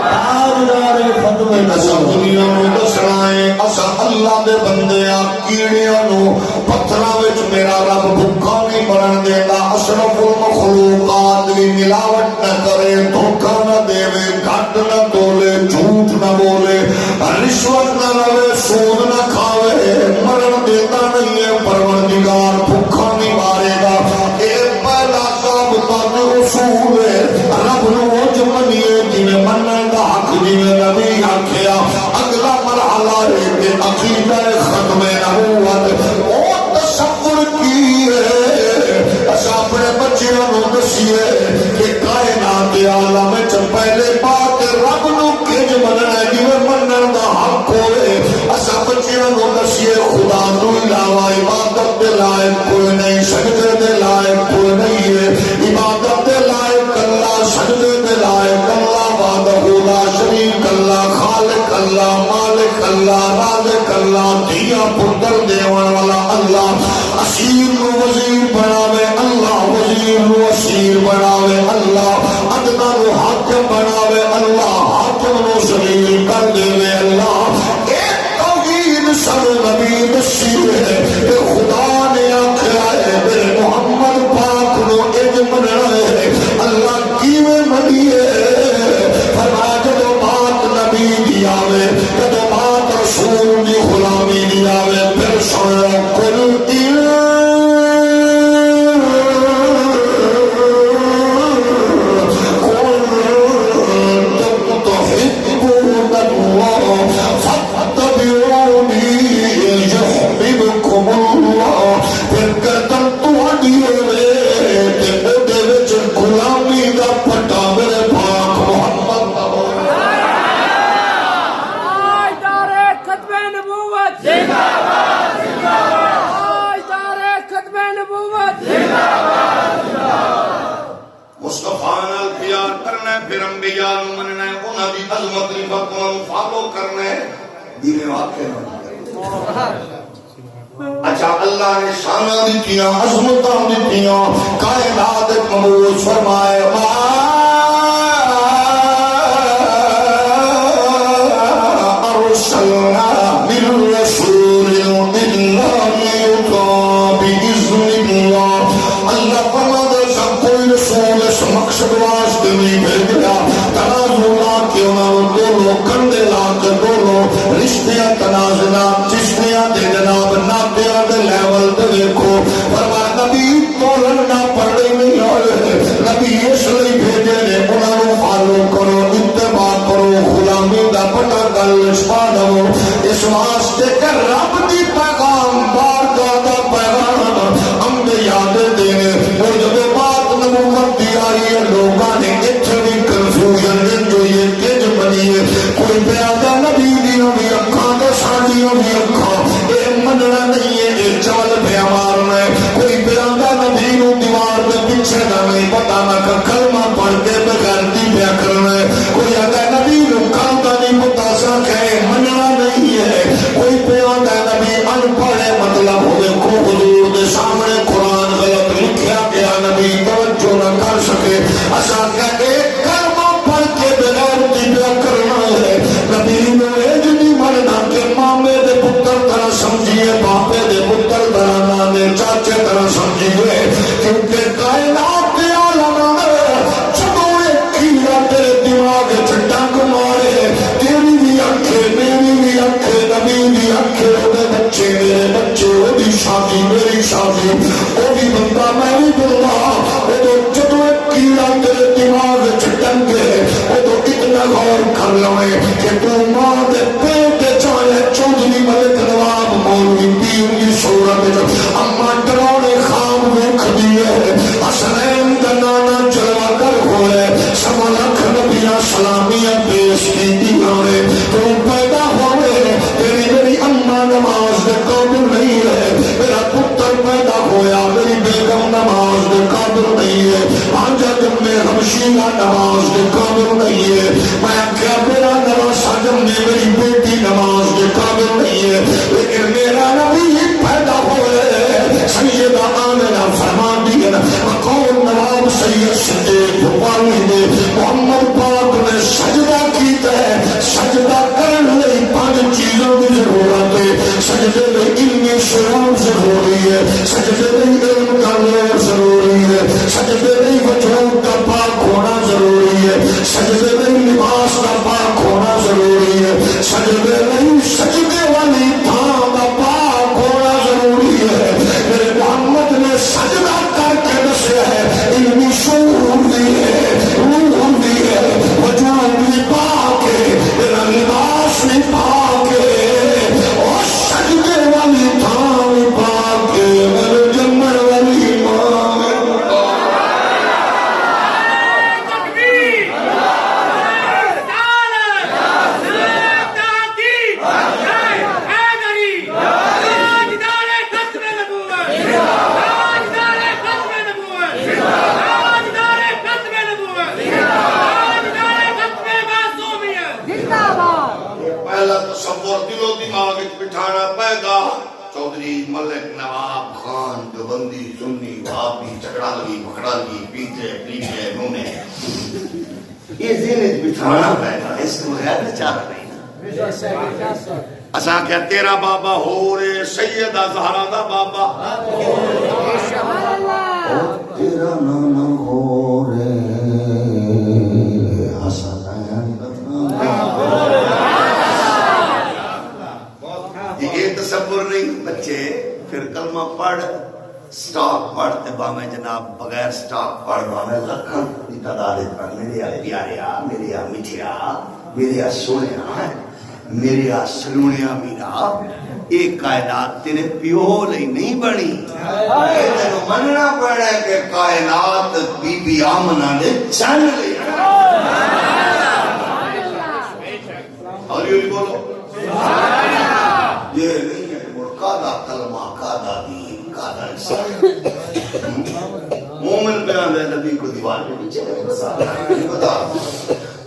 تاجدار ختم اسا نبوت دنیا نو دسنا ہے اسا اللہ دے بندے آ کیڑیاں نو پتھراں وچ میرا رب بھوکا نہیں مرن دیندا اشرف المخلوقات دی ملاوٹ نہ کرے دھوکا نہ دے گھٹ نہ تولے جھوٹ نہ بولے رشوت نہ لوے سود نہ کھاوے مرن دیتا نہیں ہے پروردگار بھوکا نہیں مارے گا اے پہلا ضابطہ تے اصول ہے رب نو وج منیے جویں منن دا حق جویں نبی آکھیا اگلا مرحلہ ہے کہ عقیدہ ختم نبوت او تصور کی ہے اسا اپنے بچیاں نو دسیے کہ کائنات عالم وچ پہلے بات رب نو کج مننا جویں منن دا حق ہوئے اسا بچیاں نو دسیے خدا تو علاوہ عبادت دے لائق کوئی نہیں سجدے دے لائق کوئی نہیں ہے عبادت دے لائق اللہ سجدے دے لائق اللہ وحدہ لا شریک اللہ خالق اللہ مالک اللہ رازق اللہ دھیاں پتر دیون والا اللہ اسیر نو وزیر بناوے اللہ وزیر نو اسیر بناوے اللہ ادنا نو حاکم بناوے اللہ حاکم نو ذلیل کر دے اللہ ایک توحید سب نبی دسی ہے کہ خدا نے آکھیا ہے میرے محمد پاک نو اج مننا ہے اللہ کیویں منیے فرمایا جدو بات نبی دی آوے جدو بات رسول دی غلامی دی آوے پھر سنو کل اچھا اللہ نے شانہ دیتیاں عظمتاں دیتیاں کائنات مبعوث فرمائے ارسلنا من رسول الا لیطاع باذن اللہ اللہ فرماتا ہے کوئی رسول اس مقصد واسطے نہیں بھیجا تنازع لا کے انہوں دونوں کندھے لا کے دونوں رشتیاں تنازعات چشتیاں دے جناب نادیاں دے لیول تے دیکھو فرمایا نبی تولن نہ پڑے نہیں ہوئے نبی اس لیے کر لوے کہ تو ماں دے پیٹ چاہے چودھری ملک نواب مولوی پیر کی صورت اما ڈراؤنے خواب ویکھ دیے حسنین دا نانا جلوہ گر ہوئے سوا لکھ نبیاں سلامیاں پیش کی دیانے تو پیدا ہوئے تیری میری اما نماز دے قابل نہیں ہے میرا پتر پیدا ہویا میری بیگم نماز دے قابل نہیں ہے آنجا جب میں ہمشیرہ نماز دے قابل نہیں ہے میں کیا میرا نواسا جب میں میری بیٹی نماز دے قابل نہیں ہے لیکن میرا نبی پیدا ہوئے سیدہ آمنہ فرمان دیا مقام نواب سید صدیق بھوپالی نے محمد پاک نے سجدہ کیتا ہے سجدہ کرن لئی پانچ چیزوں کی ضرورت ہے سجدے میں علمی شعور ضروری ہے سجدے میں علم کا نور ضروری ہے سجدے میں وجود کا پاک ہونا ضروری ہے سجدے میں لباس کا پاک ہونا ضروری ہے سجدے میں سجدے والی تھان کا پاک ہونا ضروری ہے میرے محمد نے سجدہ کر کے دسیا ہے علمی شعور بھی ہے روح بھی ہے وجود بھی پاک ہے میرا لباس بھی پاک ہے اور سجدے والی تھان بھی پاک ہے میرے جمر والی ماں چودھری ملک نواب خان دیوبندی سنی وہابی چکڑالگی بکڑالگی پیتے پیتے نونے یہ ذہن بٹھانا پڑتا اس کو غیر چاہتا نہیں نا اساں کیا تیرا بابا ہو رے سیدہ زہرا دا بابا تیرا نانا ہو رے حسن یہ تصور نہیں بچے پھر کلمہ پڑھ سٹاک پڑھتے باہمیں جناب بغیر سٹاک پڑھ باہمیں لکھن کی تعداد پڑھ میرے پیاریا میرے میٹھیا میرے سونیا میرے سلونیا میرا ایک کائنات تیرے پیو لئی نہیں بنی تینوں مننا پڑا ہے کہ کائنات بی بی آمنہ نے چن لئی ہولی بولو یہ نہیں ہے کہ قادہ کلمہ قادہ دین قادہ انسان مومن بیان ہے نبی کو دیوار کے پیچھے بتا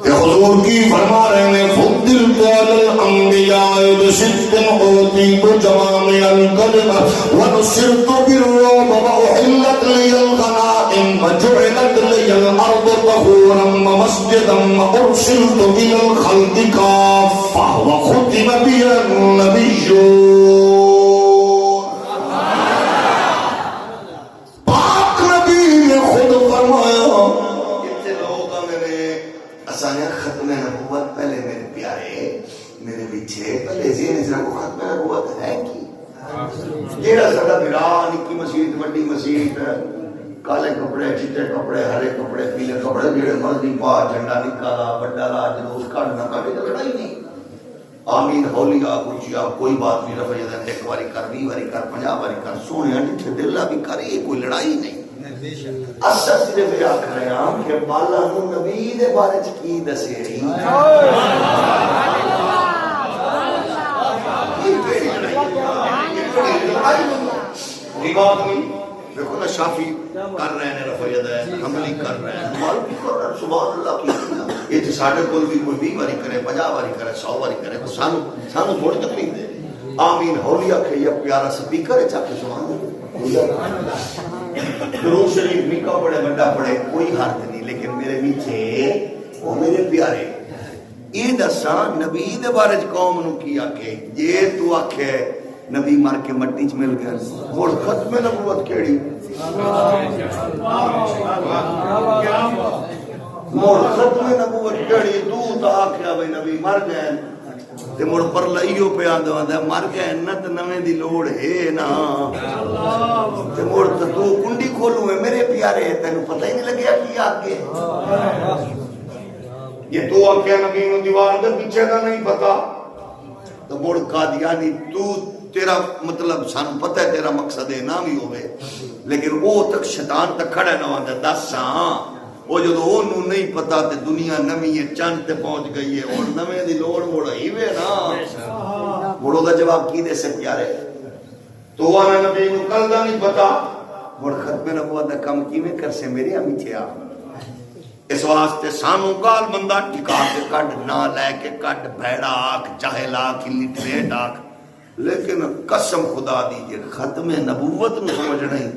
کہ حضور کی فرما رہے ہیں فضل علی الانبیاء بصدق اوتیت جوامع الکلم ونصرت بالرعب واحلت لی الغنائم وجعلت لی الارض طهورا ومسجدا وارسلت الى الخلق کافہ وختم بی النبیون پاک نبی نے خود فرمایا ختم نبوت پہلے میرے پیارے میرے پیچھے پہلے ذہن اس کو ختم نبوت ہے کی جیڑا سڑا میرا نکی مسجد بڑی مسجد کالے کپڑے چٹے کپڑے ہرے کپڑے پیلے کپڑے جیڑے مرضی پا جھنڈا نکالا بڑا لا جلوس کاٹنا کبھی تو لڑائی نہیں آمین ہولیاں کچیا کوئی بات نہیں رفع یدین ایک باری کر 20 باری کر 50 باری کر سونے ڈٹھے دلہ بھی کر یہ کوئی لڑائی نہیں اصل صرف یہ آکھ رہے ہیں کہ بالا نو نبی دے بارے کی دسے رہی رباط میں دیکھو نا شافی کر رہے ہیں رفع یدین حملی کر رہے ہیں مال بھی کر رہے ہیں سبحان اللہ کی یہ تو ساڑھے کول بھی کوئی 20 باری کرے 50 باری کرے 100 باری کرے تو سانو تھوڑی تکلیف دے آمین ہولیاں کہ یہ پیارا سپیکر ہے چاہتے سبحان اللہ درود شریف نکا پڑے بڑا پڑے کوئی حرف نہیں لیکن میرے میٹھے وہ میرے پیارے یہ دسا نبی دے بارے قوم نو کی آکے یہ تو آکھے نبی مر کے مٹی چ مل گیا مڑ ختم نبوت کیڑی مڑ ختم نبوت کیڑی تو تا آکھیا بھئی نبی مر گئے تے مڑ پر لئیو پہ آندہ آندہ مر گئے نت نویں دی لوڑ ہے نا تے مڑ تو کنڈی کھولوں ہے میرے پیارے تینوں پتہ ہی نہیں لگیا کی آگے یہ تو آکھیا نبی نو دیوار دے پیچھے دا نہیں پتا تو مڑ قادیانی تو تیرا مطلب سان پتہ ہے تیرا مقصد ہے نہ بھی ہوئے لیکن وہ تک شیطان تک کھڑا نہ ہوتا دس ہاں وہ جدو انہوں نہیں پتا تے دنیا نمی ہے چند تے پہنچ گئی ہے اور نمے دی لوڑ موڑا ہی وے نا مڑو دا جواب کی دے سے پیارے تو آنا نبی نو کل دا نہیں پتا مڑ ختم نبوت دا کم کیویں کر سے میرے ہمیں تھیا اس واسطے سانو گال بندہ ٹکا کے کڈ نہ لے کے کڈ بھیڑا آکھ جاہل آکھ لٹریٹ آکھ لیکن قسم خدا دیجئے ختم نبوت نو سمجھنا ہی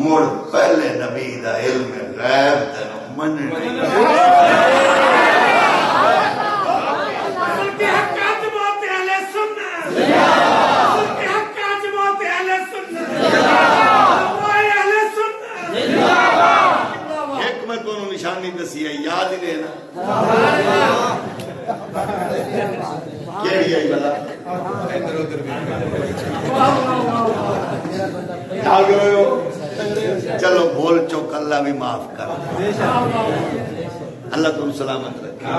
مڑ پہلے نبی دا علم غیب تے مننے ایک میں تو نشانی دسی ہے یاد ہی لینا کیڑی ہے بلا یاد کرو چلو بول چوک اللہ بھی معاف کر اللہ تم سلامت رکھے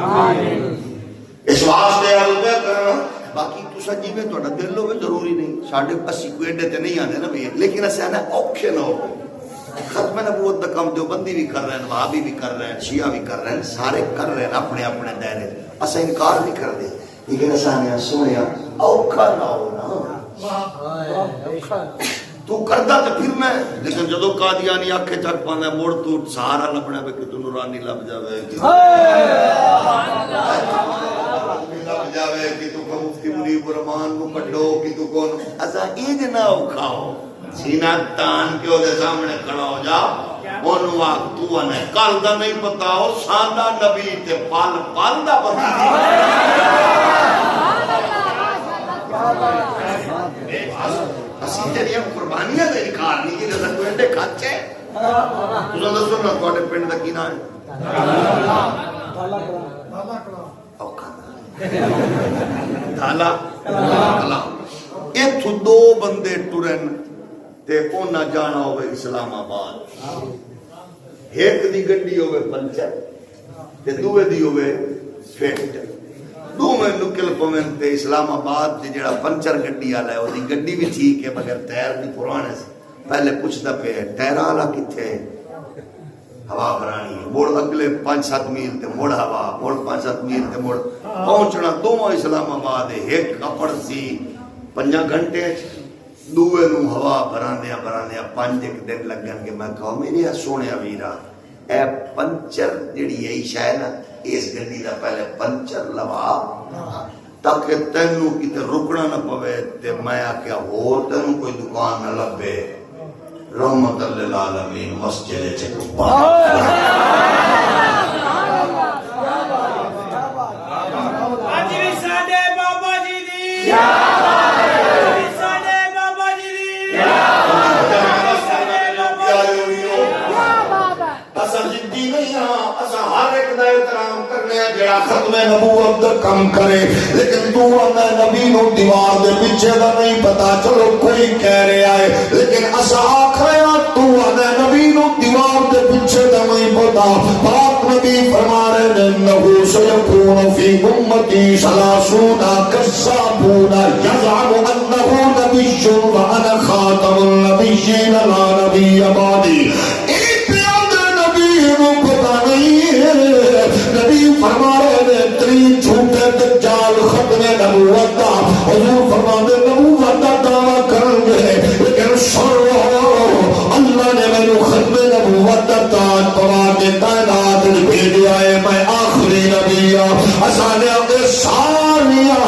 اس واسطے عرض کرنا باقی تسا جیویں تہاڈا دل ہوے ضروری نہیں ساڈے اسی کوئی ایڈے تے نہیں آندے نا بھئی لیکن اساں نا اوکھے نہ ہو ختم نبوت دا کام دیوبندی بھی کر رہے ہیں وہابی بھی کر رہے ہیں شیعہ بھی کر رہے ہیں سارے کر رہے ہیں اپنے اپنے دائرے اساں انکار نہیں کردے لیکن اساں نے سنیا اوکھا نہ ہو نا تو کردا تے پھر میں لیکن جدو قادیانی آنکھیں چک پاندا موڑ تو سہارا لبنا پہ کہ تو نورانی لب جاوے لب جاوے کہ تو کو مفتی منیب الرحمان کو کڈو کہ تو کون اساں اینج نہ اوکھا ہو سینہ تان کے دے سامنے کھڑا ہو جا اونوں آکھ تو نے کل دا نہیں پتا ہو ساندا نبی تے پل پل دا پتا اسی تیریاں قربانیاں دے انکار نہیں کی نظر کوئی انڈے کھاچے تساں دسو نا تواڈے پنڈ دا کی نام ہے اوکھا دالا کلا ایتھوں دو بندے ٹرن تے اونا جانا ہوئے اسلام آباد ایک دی گڈی ہوئے پنچر تے دوے دی ہوئے فیٹ دو میں نکل پوین تے اسلام آباد تے جڑا پنچر گڈی والا ہے او دی گڈی بھی ٹھیک ہے مگر ٹائر بھی پرانے سے پہلے پوچھدا پے ٹائر والا کتھے ہوا بھرانی ہے موڑ اگلے 5-7 میل تے موڑ ہوا موڑ 5-7 میل تے موڑ پہنچنا دوواں اسلام آباد ایک کپڑ سی 5 گھنٹے دوے نو ہوا بھراندیاں 5 دن لگن کے میں کہو میری سونے ویرا اے پنچر جڑی ہے شاید نا اس گڈی دا پہلے پنچر لوا تاکہ تینوں کتے رکنا نہ پوے تے میں آکھیا ہو تینوں کوئی دکان نہ لبے رحمت للعالمین مسجد چکوپا ختم نبوت دا کم کرے لیکن تو آنا نبی نو دیوار دے پیچھے دا نہیں پتا چلو کوئی کہہ رہا ہے لیکن اسا آکھ رہے ہیں تو آنا نبی نو دیوار دے پیچھے دا نہیں پتا پاک نبی فرما رہے ہیں انہو سیکون فی امتی سلاسون کسابون یزعم انہو نبی وانا خاتم النبیین لا نبی بعدی ایک پیاد نبی نو پتا نہیں ہے نبی فرما رہے ہیں ترین جھوٹے دجال ختم نبوت دا حضور فرما دے نبوت دا دعویٰ کریں گے لیکن سنو اللہ نے میں ختم نبوت دا تاج پوا کے کائنات بھیجا ہے میں آخری نبی اسانے اپنے ساریاں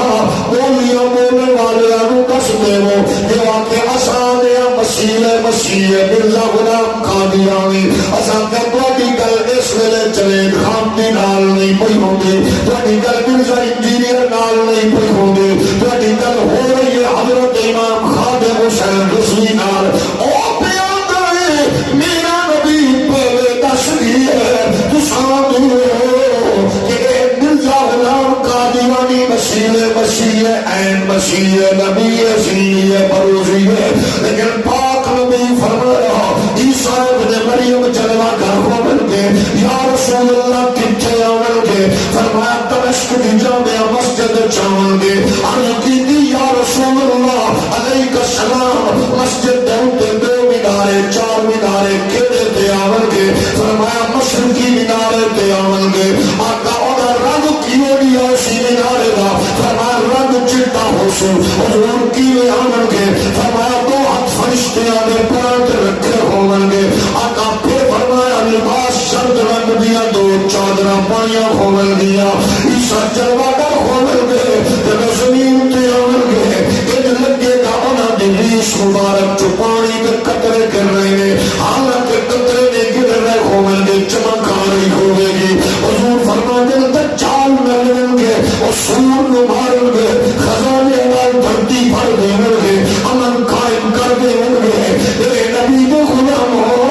بولیاں بولنے والے انو دس دے وہ یہ واقع اسانے مسیح مرزا غلام قادیانی اساں کا بڑی گل اس ویلے چلے خامتی نال نہیں پئی ہوندی بڑی گل مرزا انجینئر نال نہیں پئی ہوندی بڑی گل ہو رہی ہے حضرت امام خادم حسین رضوی نال او پیاندا ہے میرا نبی پہلے دس دی ہے تو سامنے کہ مرزا غلام قادیانی مسیح عین مسیح نبی اصلی بروزی ہے لیکن پاک نبی فرمایا عیسیٰ ابن مریم جلوہ گر ہومن گے یا رسول اللہ کتھے آون گے فرمایا دمشق دی جامع مسجد چاون گے عرض کی دی یا رسول اللہ علیہ السلام مسجد دے دو مینارے چار مینارے کیڑے تے آون گے فرمایا مشرقی مینارے تے آون گے آقا اودا رنگ کیوں نہیں آسی مینارے دا فرمایا رنگ چٹا ہو سو حضور کیوں آون گے فرمایا دو ہاتھ فرشتیاں دے پانت رکھے ہون گے آقا پھر فرمایا لباس شرد رنگ دیا دو چادرہ پائیاں ہون گیا عیسیٰ جلوہ گر ہون گے جب زمین تے آون گے ان لگے گا انہاں دی ریش مبارک جو پانی کے قطرے کر رہے ہیں حالانکہ قطرے نے گر رہے ہون گے چمک آ رہی ہوئے گی حضور فرما دے دجال ملن گے اور سور نو مارن گے خزانے وال دھرتی بھر دیں گے امن قائم کر دیں گے اے نبی دے غلام ہو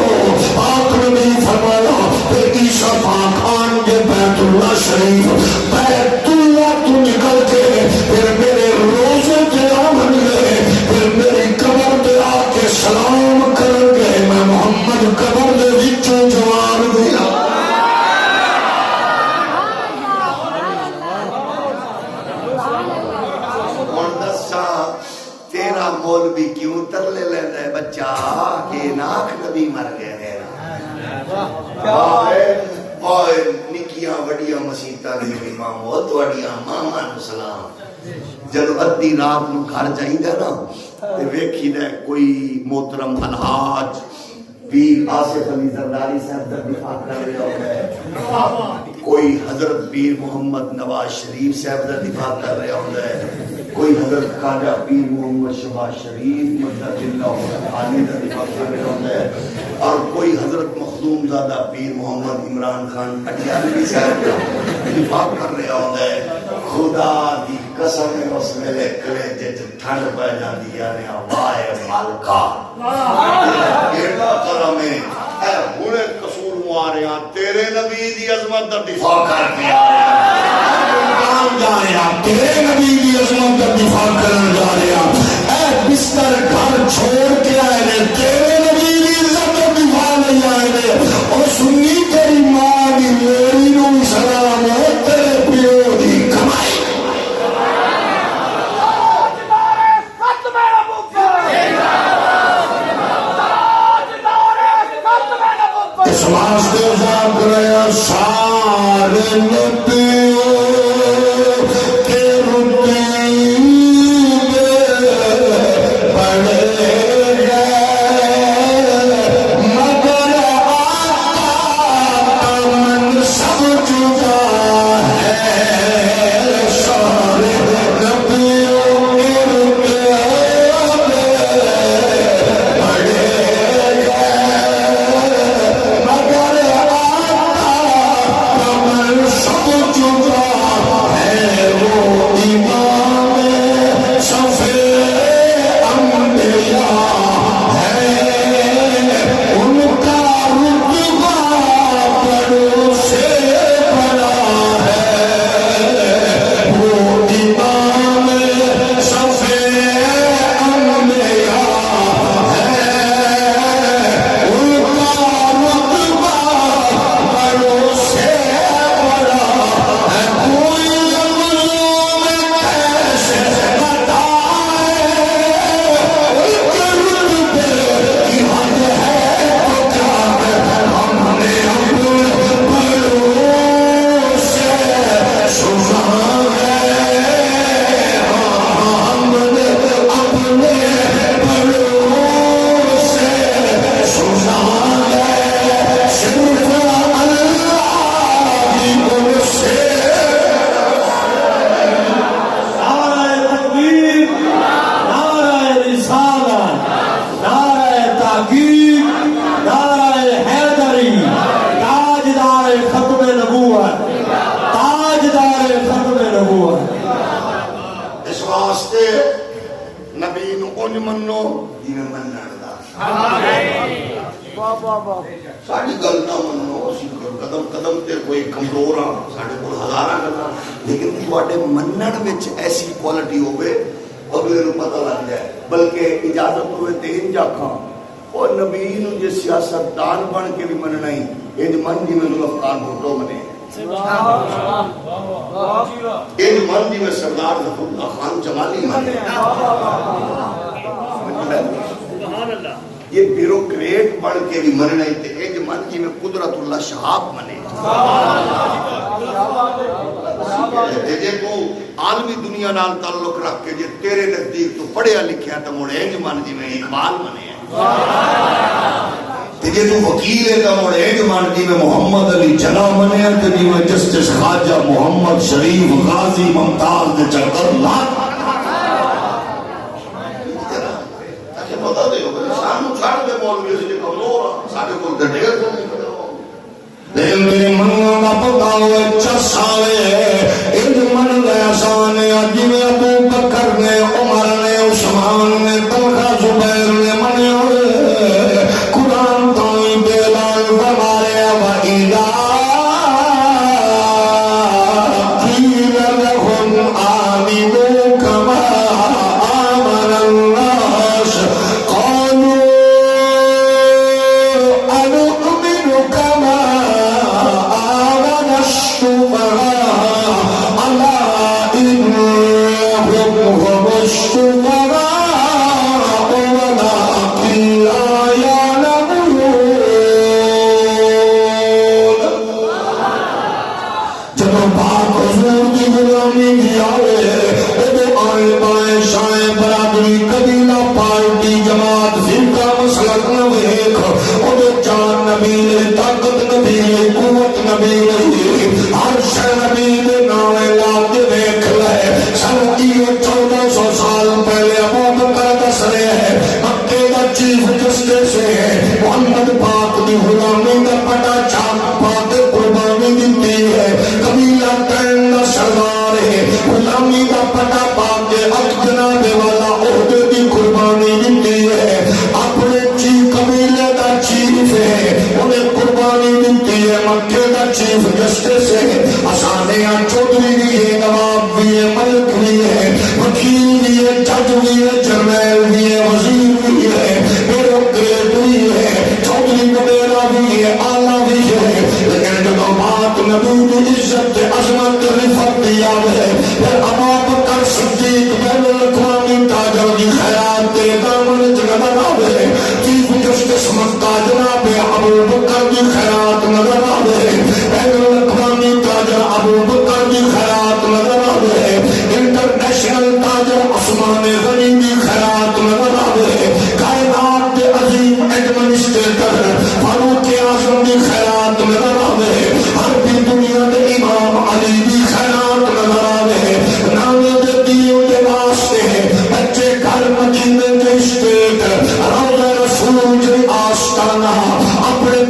پاک نبی فرمایا پھر عیسیٰ پاک آن گے بیت اللہ شریف بیت اللہ تو نکل کے پھر میرے روزے تے آمن گے پھر میری قبر تے آ کے سلام کرن گے میں محمد قبر دے وچوں جوان دیا تیرا مول بھی کیوں ترلے لینا ہے بچہ کہ ناک نبی مر گئے ہیں نکیاں وڈیاں مسیطہ دی امام ہو تو وڈیاں ماما نو سلام جدو ادھی رات نو گھر جائیں گا نا تے ویکھی دے کوئی محترم الحاج پیر آصف علی زرداری صاحب دا دفاع کر رہا ہوتا ہے کوئی حضرت پیر محمد نواز شریف صاحب دا دفاع کر رہا ہوتا ہے کوئی حضرت خواجہ پیر محمد شہباز شریف مدد اللہ عالی دا دفاع کر رہا ہوتا ہے اور کوئی حضرت مخدوم زادہ پیر محمد عمران خان اٹیالوی صاحب کا دفاع کر رہا ہوتا ہے خدا دی قسم اس میلے کلیجے ٹھنڈ پہ جاندی یعنی وائے مالکا کیڑا کرم ہے اے ہونے قصور مواریاں تیرے نبی دی عظمت دا دفاع کر کے آ رہے جا رہا تیرے نبی کی عظمت کا دفاع کرنے جا رہا اے بستر گھر چھوڑ کے آئے نے تیرے نبی کی عزت کا دفاع نہیں آئے نے اور سنی تیری ماں دی میری نو سلام ہے تیرے پیو دی کمائی اس واسطے ذاکر رہا سارے نبیوں ساری گل نہ منو قدم قدم تے کوئی کمزور ہاں ساڈے کول ہزاراں گلاں لیکن تواڈے منن وچ ایسی کوالٹی ہوے اگلے نوں پتہ لگ جائے بلکہ اجازت ہوے تے انج آکھاں اور نبی نو جے سیاستدان بن کے بھی مننا ہی انج من جی میں ذوالفقار بھٹو بنے، انج من جی میں سردار ظفر اللہ خان جمالی بنے، یہ بیوروکریٹ بن کے بھی مننا ہی تے انج من جی میں قدرت اللہ شہاب بنے۔ جے تو عالمی دنیا نال تعلق رکھ کے جے تیرے نزدیک تو پڑھیا لکھیا تو مڑ انج من جی میں اقبال بنے ہے، تے جے تو وکیل ہے تو مڑ انج من جی میں محمد علی جناح بنے تے جی میں جسٹس خواجہ محمد شریف غازی ممتاز دے چکر لاکھ پتا دے ہو سانو چھڑ دے مولوی سے کمزور ساڈے کول تے ڈھیر تو نہیں پتا لیکن میرے من کا پتا ہوئے چساوے انج من گیا آسان ہے جی میں ابو بکر نے عمر نے عثمان نے طلحہ زبیر نے منے ہوئے قرآن تائیں بیلان فرمایا وَإِذَا قِيلَ لَهُمْ آمِنُوا كَمَا آمَنَ النَّاسُ قَالُوا أَنُؤْمِنُ كَمَا آمَنَ السُّفَهَاءُ أَلَا إِنَّهُمْ هُمُ السُّفَهَاءُ وَلَكِنْ لَا يَعْلَمُونَ۔ جب بات حضور کی غلامی کی آئے وہ آئے بائیں شائیں برادری قبیلہ پارٹی جماعت فرقہ مسلک نہ ویکھ وہ جان نبی نے طاقت نبی نے قوت نبی نے ہر شے نبی نے نامے لا کے ویکھ لے سن 1400 سال پہلے ابو بکر دس رہے ہیں مکے دا چیف جسٹس ہے محمد پاک دی غلامی دا پٹا چاک پا کے قربانی دیتی ہے قبیلہ تین دا سردار ہے غلامی دا پٹا پا کے اب جناب والا عہدے دی قربانی دیتی ہے اپنے قبیلے دا چیف ہے انہیں قربانی دیتی ہے مکے دا چیف جسٹس ہے آسانیاں چودھری بھی ہے نواب بھی ہے ملک بھی ہے وکیل بھی ہے جج بھی ہے جرنیل بھی ہے وزیر بھی ہے بیوروکریٹ بھی ہے چودھری وغیرہ بھی ہے آلہ بھی ہے لیکن جب بات نبی کی عزت عظمت رفت دیا ہے پھر ابو بکر صدیق بین الاقوامی تاجر کی خیرات کے دامن نظر آوے چیف جسٹس مکہ جناب ابو بکر کی خیرات نظر آوے بین الاقوامی تاجر ابو بکر کی خیرات نظر آوے انٹرنیشنل تاجر عثمان غنی کی خیرات نظر آوے کائنات کے عظیم ایڈمنسٹریٹر فاروق اعظم کی خیرات نظر آوے ہر بھی دنیا کے امام علی کی خیرات نظر آوے نامے دے دیو کے واسطے بچے گھر مدینے کے اسٹیٹ روضہ رسول کے آستانہ اپنے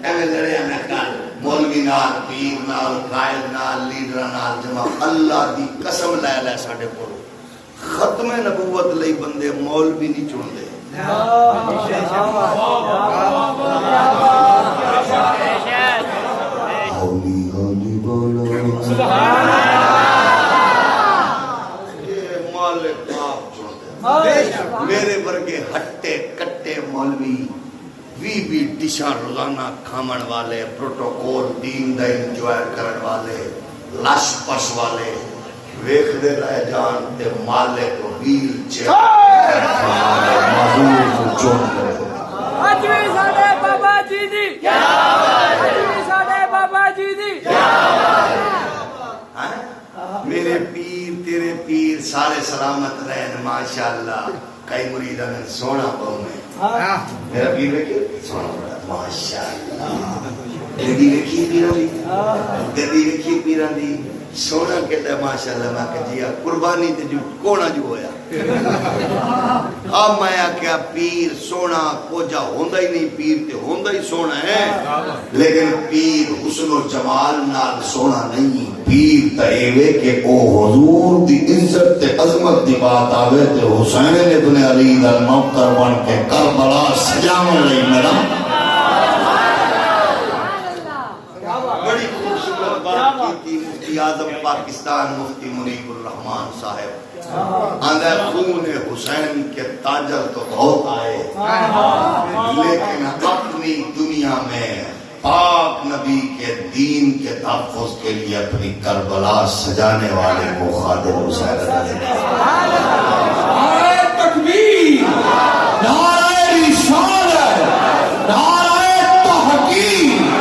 ایویں لڑیا نہ کر مولوی نال پیر نال قائد نال لیڈر نال جمع اللہ دی قسم لے لے ساڈے کول ختم نبوت لئی بندے مولوی نہیں چندے ہولی ہولی بولو مالک آپ چندے میرے ورگے ہٹے کٹے مولوی بھی ڈشاں روزانہ کھامن والے پروٹوکول دین دا انجوائے کرن والے لش پش والے ویکھ دے رہ جان تے مالک ویل چیئر معذور کو چون کرے اجوی ساڈے بابا جی دی کیا بات ہے اجوی ساڈے بابا جی دی کیا بات ہے میرے پیر تیرے پیر سارے سلامت رہن ماشاءاللہ کئی مریداں نے سونا پاؤں میں میرا پیر دیکھیے سونا پڑا ماشاءاللہ گدی دیکھیے پیران دی گدی دیکھیے پیران دی سونا کہتا ہے ماشاءاللہ میں کہ جی قربانی تے جو کونا جو ہویا اب میں کیا پیر سونا کوجا ہوندا ہی نہیں پیر تے ہوندا ہی سونا ہے لیکن پیر حسن و جمال نال سونا نہیں پیر تیوے کہ او حضور دی عزت تے عظمت دی بات آوے تے حسین ابن علی دا نوکر بن کے کربلا سجاون لئی میڈم بڑی خوبصورت بات کی تھی مفتی اعظم پاکستان مفتی منیب الرحمان صاحب آندہ خون حسین کے تاجر تو بہت آئے لیکن اپنی دنیا میں پاک نبی کے دین کے تحفظ کے لیے اپنی کربلا سجانے والے کو خادم حسین نعرہ تکبیر نعرہ رسالت نعرہ تحقیق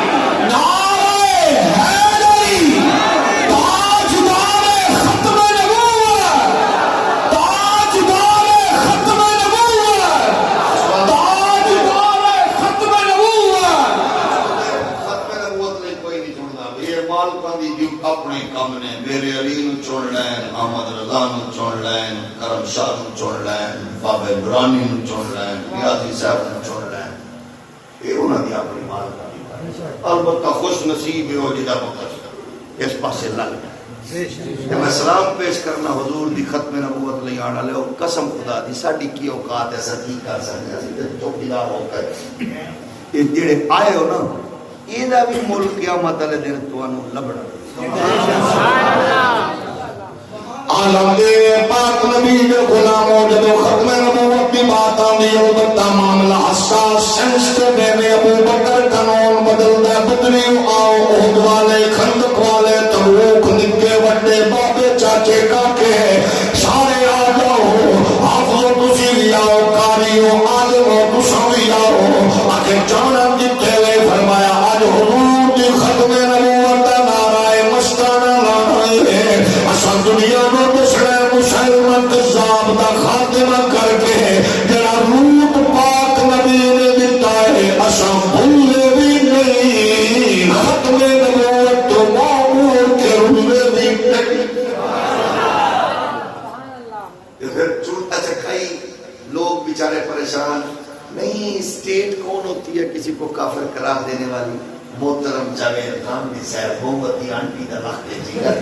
اپنے کام نے میرے علی نو چن لین احمد رضا نو چن لین کرم شاہ نو چن لین بابے نورانی نو چن لین نیازی صاحب نو چن لین یہ انہاں دی اپنی مال کا البتہ خوش نصیب ہو جدا پتر اس پاسے لگ گیا میں سلام پیش کرنا حضور دی ختم نبوت لئی آنا لے اور قسم خدا دی ساڈی کی اوقات ہے سچی کر سکتے ہیں چوکیدار ہو کر یہ جڑے آئے ہو نا یہ بھی ملک قیامت والے دن تانوں لبنا عالم دے پاک نبی دے غلاموں جدو ختم نبوت کی بات آندی البتہ معاملہ حساس سینسٹیو میں ابو بکر قانون بدلدا بدریو آؤ احد والے خندق والے تبوک نکے وڈے بابے چاچے کاکے سارے آ جاؤ حافظ تسی بھی آؤ قاریو عالم تساں بھی آؤ آخر جانا جتے لے فرمایا آج حضور دی ختم نبوت دا نعرہ مستانہ لانا ہے اساں دنیا میں دوسرے مسلمان کذاب دا خاتمہ کر کے جڑا روح پاک نبی نے دیتا ہے اساں بھولے بھی نہیں ختم نبوت تو معمور کے روزے بھی نہیں پھر چوٹا چکائی لوگ بیچارے پریشان نہیں اسٹیٹ کون ہوتی ہے کسی کو کافر قرار دینے والی محترم جاوید خان بھی صاحب مومبتی آنٹی دا لخت جگر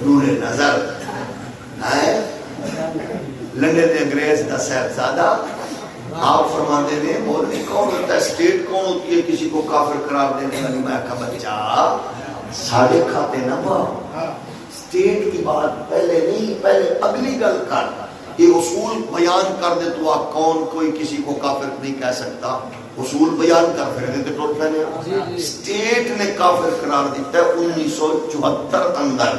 نور نظر ہے لندن انگریز دا صاحبزادہ آپ فرماتے ہیں مولوی کون ہوتا ہے اسٹیٹ کون ہوتی ہے کسی کو کافر قرار دینے والی میں کہا بچہ ساڑھے کھاتے نہ پاؤ اسٹیٹ کی بات پہلے نہیں پہلے اگلی گل کر یہ اصول بیان کر دے تو آپ کون کوئی کسی کو کافر نہیں کہہ سکتا اصول بیان کر پھر دیتے ٹوٹ پہنے اسٹیٹ نے کافر قرار دیتا ہے 1974 اندر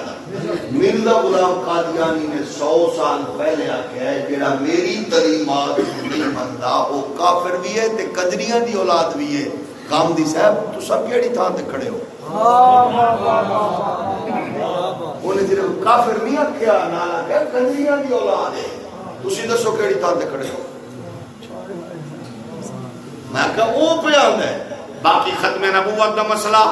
مرزا غلام قادیانی نے 100 سال پہلے آکے ہے جیڑا میری تعلیمات نہیں بندہ وہ کافر بھی ہے تے قدریاں دی اولاد بھی ہے کامدی صاحب تو سب کیڑی تھان تے کھڑے ہو انہیں صرف کافر نہیں آکھیا نالا کہ قدریاں دی اولاد ہے تسی دسو کیڑی تھان تے کھڑے ہو میں کہا وہ پیان ہے باقی ختم نبوت دا مسئلہ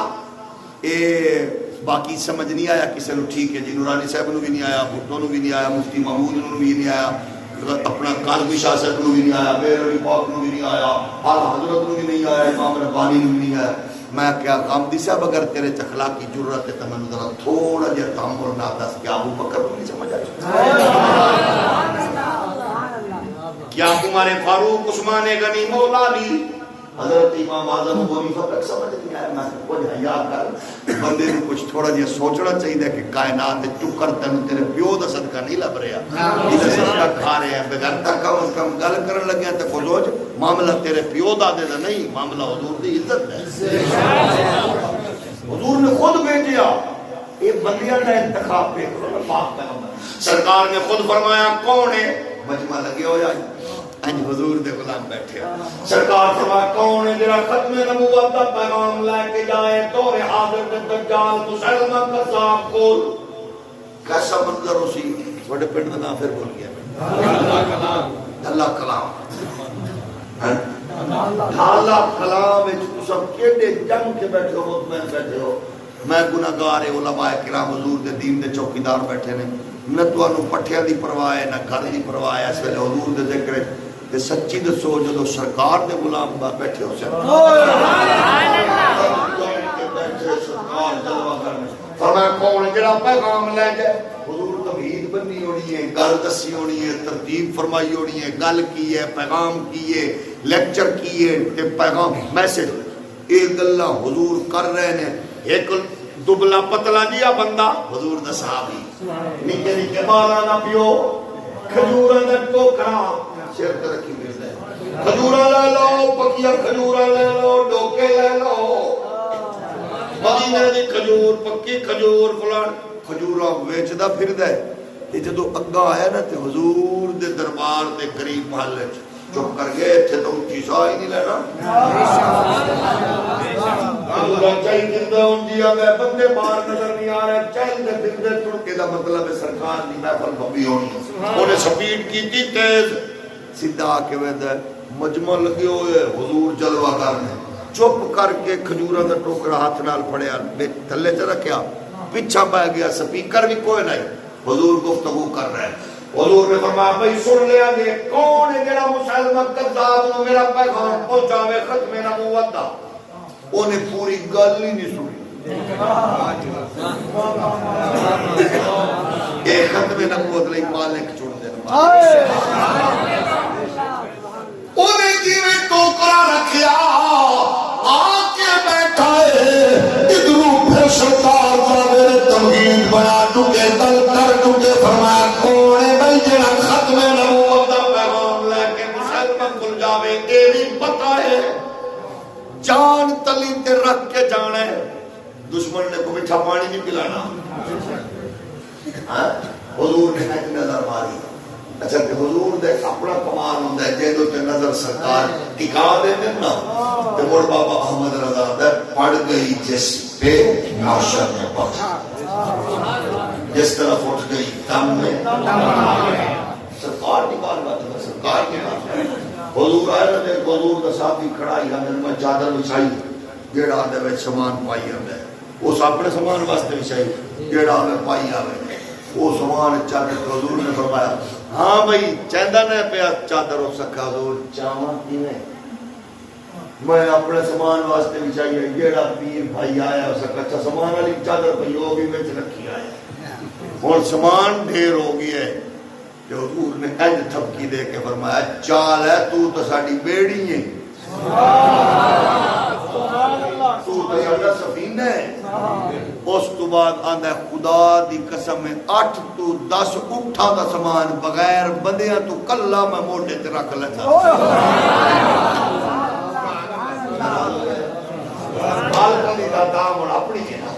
باقی سمجھ نہیں آیا کسی نے ٹھیک ہے جی نورانی صاحب نو بھی نہیں آیا بھٹو نو بھی نہیں آیا مفتی محمود نو بھی نہیں آیا اپنا کاظمی شاہ صاحب کو بھی نہیں آیا، میرے علی پاک کو بھی نہیں آیا، اعلیٰ حضرت کو بھی نہیں آیا، امام ربانی کو بھی نہیں آیا. میں کیا غامدی صاحب اگر تیرے چخلا کی جرت ہے تو میں ذرا تھوڑا جہا تحمل نہ دس کیا ابو بکر کو نہیں سمجھ آیا؟ کیا تمہارے فاروق عثمان غنی مولا علی حضرت امام اعظم ابو حنیفہ تک سمجھ نہیں آیا؟ میں کچھ حیا کر بندے کو کچھ تھوڑا جہا سوچنا چاہیے کہ کائنات چکر تینوں تیرے پیو دا صدقہ نہیں لب رہا، یہ صدقہ کھا رہے ہیں بغیر تک کم از کم گل کرن لگے ہیں تو کو سوچ معاملہ تیرے پیو دادے دا نہیں، معاملہ حضور دی عزت ہے. حضور نے خود بھیجیا، یہ بندیاں کا انتخاب پہ پاک پیغمبر سرکار نے خود فرمایا کون ہے؟ مجمع لگے ہو جائے انج حضور دے غلام بیٹھے، سرکار فرمایا کون ہے جڑا ختم نبوت دا پیغام لے کے جائے دور حاضر دے دجال مسلمہ کذاب کول. کیسا منظر اسی بڑے پنڈ دا نام پھر بھول گیا، اللہ کلام اللہ کلام وچ تساں کیڑے جنگ کے بیٹھے ہو، مطمئن بیٹھے ہو. میں گناہگار علماء کرام حضور دے دین دے چوکیدار بیٹھے نے، نہ تانوں پٹھیاں دی پرواہ ہے نہ گھر دی پرواہ ہے. اس ویلے حضور دے ذکر تے سچی دسو جدو سرکار دے غلام بیٹھے ہو سن فرمایا کون جڑا پیغام لے جائے. حضور توحید بنی ہونی ہے، گل دسی ہونی ہے، ترتیب فرمائی ہونی ہے، گل کی ہے، پیغام کی ہے، لیکچر کی ہے تے پیغام میسج یہ گلاں حضور کر رہے ہیں. ایک دبلا پتلا جیا بندہ حضور دا صحابی نکے نکے بالاں دا پیو کھجوراں دا ٹوکرا سر تے رکھی پھردا ہے. کھجوراں لے لو، پکیاں کھجوراں لے لو، ڈوکے لے لو، مدینے دی کھجور پکی کھجور فلان کھجوراں ویچدا پھردا ہے. تے جدوں اگا آیا نا تے حضور دے دربار دے قریب محل چپ کر گئے اتنے تو اونچی سا ہی نہیں لینا. بندے باہر نظر نہیں آ رہے، چلتے پھرتے تڑکے دا مطلب ہے سرکار دی محفل بھبی ہونی. انہیں سپیڈ کی تیز سیدھا آ کے ویندا ہے مجمع لگے ہوئے حضور جلوہ کرنے. چپ کر کے کھجوراں دا ٹوکرا ہاتھ نال پھڑیا تھلے چ رکھیا، پیچھا پہ گیا، سپیکر بھی کوئی نہیں، حضور گفتگو کر رہے ہیں. حضور نے فرمایا بھائی سن لیا جی کون ہے جڑا مسلمہ کذاب نو میرا پیغام پہنچاوے ختم نبوت دا. اونے پوری گل ہی نہیں سنی، اے ختم نبوت لئی مالک چن دے. اونے جویں ٹوکرا رکھیا آ کے بیٹھا ہے ادھروں پھر سرکار دا میرے توحید بنا چکے دل کر چکے. فرمایا کون ہے بھائی جڑا ختم نبوت دا پیغام لے کے مسلمان کھل جاوے. اے بھی پتہ ہے جان تلی تے رکھ کے جانا ہے، دشمن نے کو میٹھا پانی نہیں پلانا. حضور نے ایک نظر ماری. اچھا کہ حضور دے اپنا کمال ہوندا ہے جے تے نظر سرکار ٹکا دے نا تے مڑ بابا احمد رضا دا پڑ گئی جس پہ معاشر میں بخش، جس طرف اٹھ گئی دم میں سرکار کی بات ہے، سرکار کی بات ہے. حضور آئے نا حضور دا صحابی کھڑا ہی اندر میں چادر بچھائی جیڑا دے وچ سامان پائی ہوندا ہے، اس اپنے سامان واسطے بچھائی جیڑا میں پائی آوے وہ سامان چادر. حضور نے فرمایا ہاں بھائی چاہتا نہ پیا چادر ہو سکا. حضور چاواں کیویں میں اپنے سامان واسطے بھی چاہیے جیڑا پیر بھائی آیا ہو سکا. اچھا سامان والی چادر پئی وہ بھی وچ رکھی آیا، ہن سامان ڈھیر ہو گیا ہے. کہ حضور نے انج تھپکی دے کے فرمایا چال ہے تو تو ساڈی بیڑی ہے، تو تو ساڈا سفینہ ہے. اس تو بعد آندا ہے خدا دی قسم 8 تو 10 اٹھاں دا سامان بغیر بندیاں تو کلا میں موڈے تے رکھ لینا. بالکل دا دام اور اپنی ہے نا.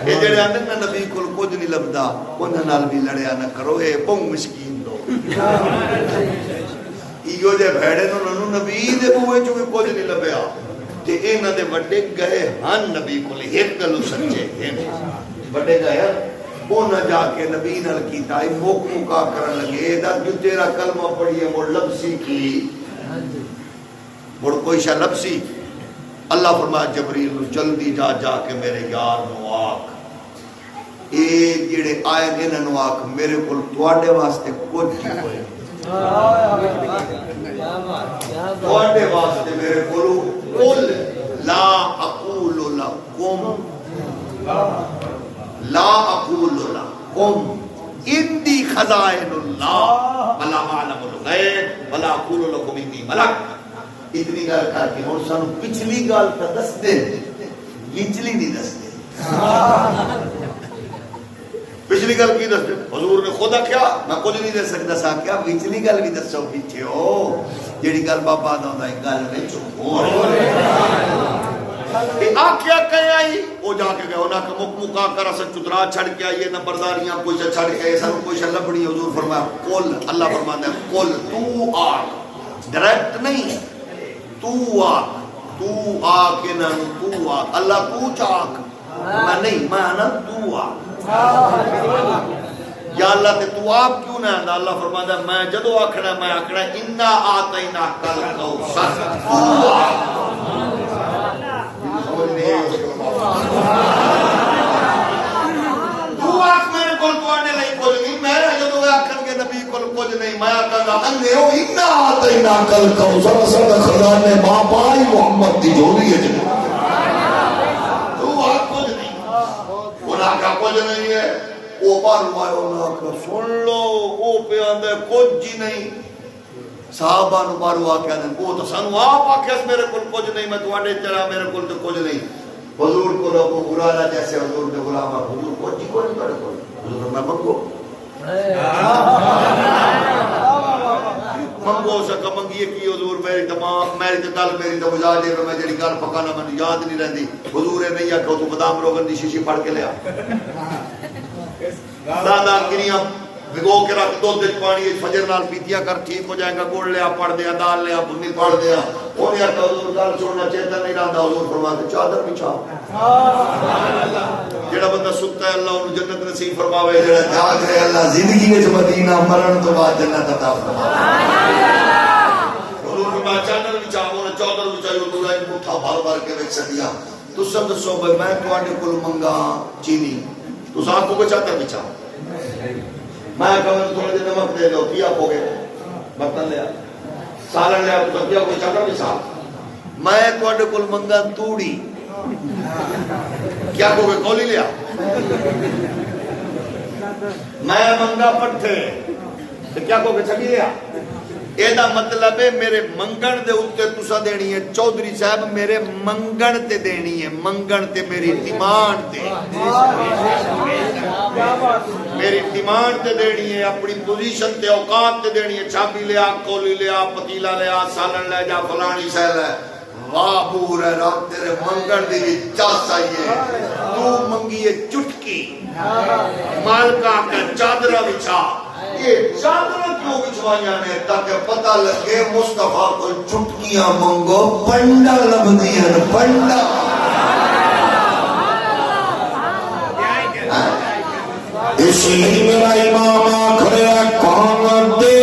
یہ جڑے آندے نا نبی کول کچھ نہیں لبدا انہاں نال بھی لڑیا نہ کرو، اے بہت مسکین لوگ. ایو جے بھڑے نو نبی دے بوئے چوں کچھ نہیں لبیا تے انہاں دے وڈے گئے ہن نبی کول ایک گل سچے ہیں وڈے گئے انہاں جا کے نبی نال کیتا اے موک مکا کرن لگے دا جو تیرا کلمہ پڑھیے مڑ لبسی کی مڑ کوئی شے لبسی. اللہ فرمایا جبریل نو جلدی جا جا کے میرے یار نو آکھ اے جڑے آئے انہاں نو آکھ میرے کول تواڈے واسطے کچھ نہیں ہوئے. تواڈے واسطے میرے کولو قل لا اقول لکم لا اقول لکم اندی خزائن اللہ ولا اعلم الغیب ولا اقول لکم انی ملک. اتنی گل کر کے ہن سانو پچھلی گل تے دس دے وچلی نہیں دس دے. پچھلی گل کی دس دے حضور نے خود آخیا میں کچھ نہیں دے سکتا سا کیا پچھلی گل بھی دسو پیچھے ہو جیڑی گل بابا دا ہوندا ہے گل وچ ہور آخیا کہیں آئی وہ جا کے گئے انہاں کہ مک مکا کر اساں چترا چھڑ کے آئیے نمبرداریاں کوئی چھڑ کے آئیے سانو کوئی لبڑی. حضور فرمایا قل اللہ فرماندا ہے قل تو آ ڈائریکٹ نہیں تو آ کے نہ تو آ اللہ تو چاک میں نہیں میں نا تو آ یا اللہ تے تو آپ کیوں نہ آندا. اللہ فرماندا ہے میں جدو آکھنا میں آکھنا انا آتینا کل کوثر تو آ تو آکھ میرے کول تواڈے لئی کچھ نہیں میں جدو آکھن گے نبی کول کچھ نہیں میں آکھاں گا انے او انا آتینا کل کوثر صد خزانے باپ آئی محمد دی جوڑی ہے تو آکھ کچھ نہیں انہاں کا کچھ نہیں ہے وہ بارو آئے انہاں کا سن لو وہ پہ آندے کچھ ہی نہیں. صحابہ نو بارو آکھیا دن وہ تو سانو آپ آکھیا میرے کول کچھ نہیں میں تواڈے چلا میرے کول تو کچھ نہیں. حضور کو ابو ہریرہ جیسے حضور کے غلام حضور کچھ ہی کوئی نہیں کول حضور میں منگو منگو سکا منگیے کی حضور میری تمام میری گل میری تو بجا دے میں جڑی گل پکانا میں یاد نہیں رہندی. حضور نے نہیں آکھیا تو بادام روغن دی شیشی پھڑ کے لیا دادا گریاں بھگو کے رکھ دو دن پانی فجر نال پیتیاں کر ٹھیک ہو جائے گا. گڑ لیا پڑھ دیا دال لیا بھنی پڑھ دیا انہیں آتا حضور گل چھوڑنا چیتا نہیں رہندا. حضور فرماتے چادر بچھا جڑا بندہ ستا ہے اللہ انہوں جنت نصیب فرماوے جڑا جاگ رہے اللہ زندگی وچ مدینہ مرن تو بعد جنت عطا فرماوے. حضور فرمایا چادر بچھا انہیں چادر بچھائی حضور آئی پٹھا بھر بھر کے وچ سٹیا. تساں دسو بھائی میں تواڈے کول منگا چینی تساں آکھو گے چادر بچھا میں کہوں تھوڑے دن نمک دے دو کیا ہو گئے برتن لیا سالن لیا تو کیا کوئی چکر بھی صاحب میں تواڈے کول منگا توڑی کیا کو کولی لیا میں منگا پٹھے کیا کو چھڑی لیا. ایدا مطلب ہے میرے منگن دے اوتے تسا دینی ہے چودھری صاحب میرے منگن تے دینی ہے منگن تے میری ڈیمانڈ تے میری ڈیمانڈ تے دینی ہے اپنی پوزیشن تے اوقات تے دینی ہے. چابی لیا کولی لیا پتیلا لیا سالن لے جا فلانی سیل ہے واہ بور ہے رات تیرے منگن دی چاس آئیے تو منگیے چٹکی مالکا کا چادرہ بچھا. یہ چادر کیوں بچھوائیاں نے تاکہ پتہ لگے مصطفیٰ کو چٹکیاں منگو پنڈا لبدیاں پنڈا. اس لیے میرا امام آخر کون دے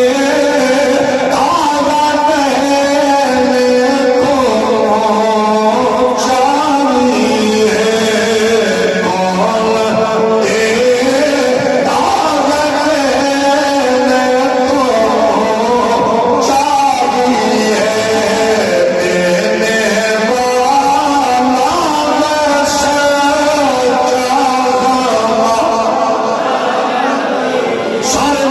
سارے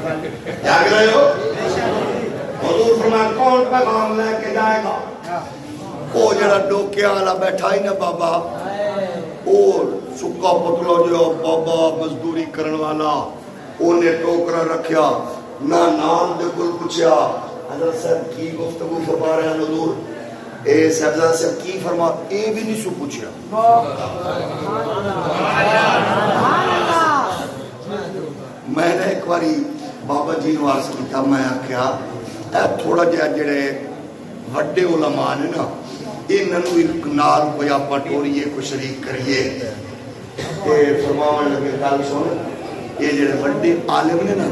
جاگ رہے ہو؟ حضور فرمایا کون پیغام لے کے جائے گا؟ وہ جڑا ڈوکے والا بیٹھا ہی نا بابا، اور سکا پتلا جو بابا مزدوری کرن والا، انہیں ٹوکرا رکھیا، نہ نام دے کل پوچھیا حضرت صاحب کی گفتگو فرما رہے ہیں حضور، اے صاحبزادہ صاحب کی فرما، اے بھی نہیں سو پوچھیا۔ میں نے ایک باری بابا جی نو عرض کیتا، میں آکھیا اے تھوڑا جہا جڑے وڈے علماء نے نا، انہوں ایک نال کوئی آپا ٹوریے کو شریک کریے، تے فرماون لگے گل سن، یہ جڑے وڈے عالم نے نا،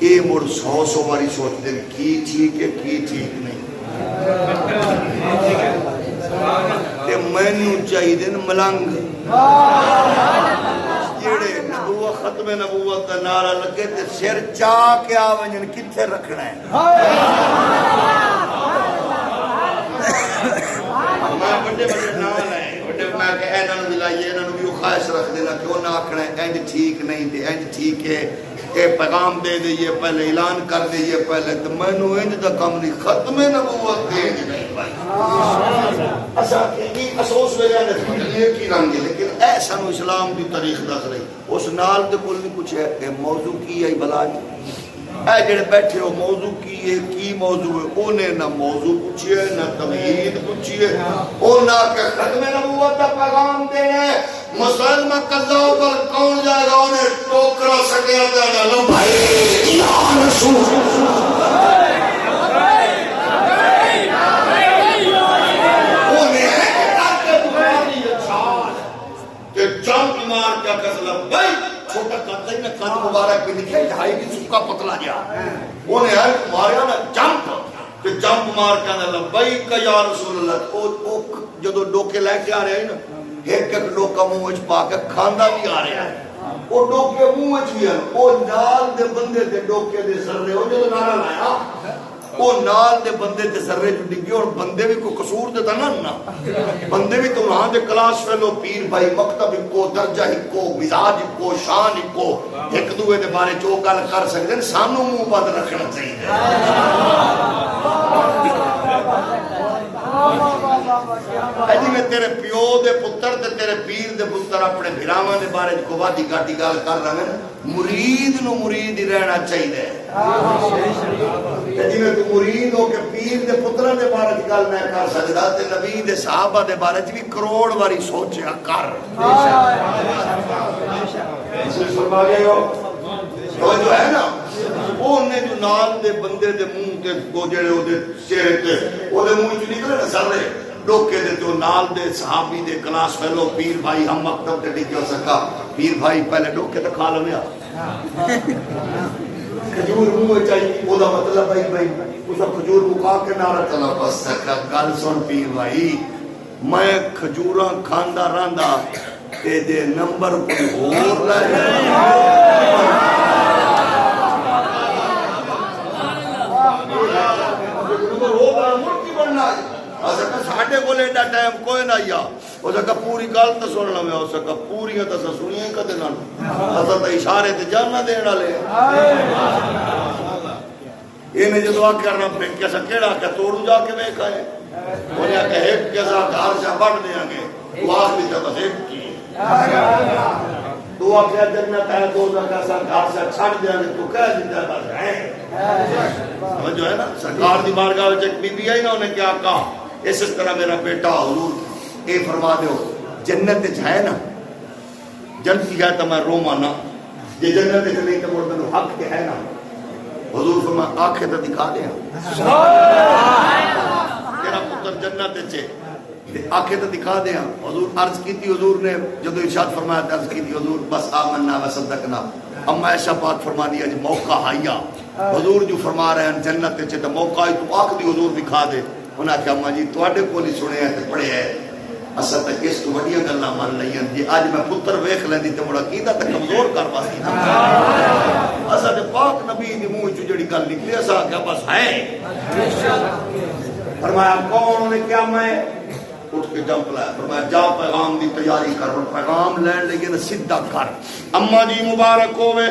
یہ مڑ 100 باری سوچ دیں کی ٹھیک ہے کی ٹھیک نہیں، تے میں نو چاہیے دن ملنگ جڑے نبوت ختم نبوت دا نعرہ لگے تے سر چاہ کے آونجن کتھے رکھنا ہے۔ میں بڑے بڑے نال ہیں، بڑے میں کہ انہاں نوں ملائیے، انہاں نوں بھی خواہش رکھ دینا کہ انہاں آکھنا ہے انج ٹھیک نہیں تے انج ٹھیک ہے، اے پیغام دے دئیے پہلے، اعلان کر دئیے پہلے، تو میں نو انج دا کم نہیں، ختم نبوت دے نہیں بھائی۔ اچھا کی افسوس وجہ نے یہ کی رنگ ہے، لیکن ایسا نو اسلام دی تاریخ دس رہی، اس نال دے کول نہیں پوچھے کہ موضوع کی ہے بلا جی، اے جڑے بیٹھے ہو موضوع کی ہے، کی موضوع ہے، انہیں نہ موضوع پوچھئے نہ تمہید پوچھئے، انہاں کہ ختم نبوت دا پیغام دینے، مسلمہ قذاب پر کون جائے گا، انہیں ٹوکرا سکیا جائے گا، لو بھائی یا رسول جمپ مار کیا کسلا بھائی چھوٹا قد ہے نا، قد مبارک بھی نکلے ڈھائی بھی سکا پتلا جا، انہیں ہے ماریا نا جمپ، کہ جمپ مار کیا نا لبیک یا رسول اللہ، جدو ڈوکے لے کے آ رہے ہیں نا، ایک ایک ڈوکا منہ پا کے کھاندہ بھی آ رہے ہیں، وہ ڈوکے منہ بھی ہیں، وہ نال دے بندے دے ڈوکے دے سر رہے ہو جو نارا لایا، وہ نال دے بندے دے سر رہے جو ڈگی، اور بندے بھی کو قصور دیتا نا، بندے بھی تو وہاں دے کلاس فیلو پیر بھائی مکتب کو درجہ کو مزاج کو شان کو ایک دوے دے بارے جو گل کر سکتے ہیں، سانو منہ بند رکھنا چاہیے۔ جی میں تیرے پیو دے پتر تے تیرے پیر دے پتر اپنے بھراواں دے بارے کو وادی گاٹی گل کر رہے ہیں، مرید نو مرید ہی رہنا چاہیے۔ جی میں تو مرید ہو کہ پیر دے پتروں دے بارے گل نہ کر سکتا، تے نبی دے صحابہ دے بارے بھی کروڑ باری سوچیا کر۔ فرما گئے ہو وہ جو ہے نا، وہ نے جو نال دے بندے دے منہ تے کو جڑے او دے چہرے تے او دے منہ چ نکلے نا سارے ڈوکے دے تو نال دے صحابی دے کلاس فیلو پیر بھائی ہم مکتب تے ڈگیا سکا، پیر بھائی پہلے ڈوکے تے کھا لویا کھجور منہ چاہیے، وہ دا مطلب بھائی اس کھجور مکا کے نعرہ چلا بس سکا۔ گل سن پیر بھائی، میں کھجوراں کھاندا رہندا تے دے نمبر کوئی ہور لے ساڈے کول ایڈا ٹائم کوئی نہ آیا، ہو سکا پوری گل تو سن لو، ہو سکا پوری تو سنیے کدے نہ، اصل تو اشارے تے جاننا دین والے۔ انہیں جدو آ کرنا کیسا کیڑا کہ توڑو جا کے ویکھ آئے، انہیں آ کہ ایک کیسا گھر سے بڑھ دیں گے، تو آخ بھی تو بس ایک کی تو آخ جنت ہے، دو کیسا گھر سے چھڑ دیں گے تو کہہ دیتا بس ہے۔ جو ہے نا سرکار دی بارگاہ وچ ایک بی بی آئی نا، انہیں کیا کہا، اس طرح میرا بیٹا حضور اے فرما دیو جنت ہے نا، جنتی ہے تو میں روما نا، یہ جنت نہیں تو مڑ میں حق کے ہے نا، حضور فرما آنکھیں تو دکھا دیا تیرا پتر جنت چے آنکھیں تو دکھا دیا۔ حضور عرض کی تھی، حضور نے جدو ارشاد فرمایا عرض کی تھی حضور بس آمنا و صدقنا، اما ایسا بات فرما دیا جو موقع آیا، حضور جو فرما رہے ہیں جنت چے تو موقع آئی تو آنکھ دی حضور دکھا دے۔ انہاں کہ اما جی تواڈے کول ہی سنے ہیں تے پڑھے ہے، اصل تک اس تو وڈیاں گلاں مان لئیاں، جی اج میں پتر ویکھ لیندی تے مڑا کیدا تے کمزور کر واسطے اصل تے پاک نبی دی منہ چ جڑی گل نکلی اسا کہ بس ہے۔ فرمایا کون نے کیا، میں اٹھ کے جمپ لایا، فرمایا جا پیغام دی تیاری کر، پیغام لین لگے نا سیدھا کر، اما جی مبارک ہوے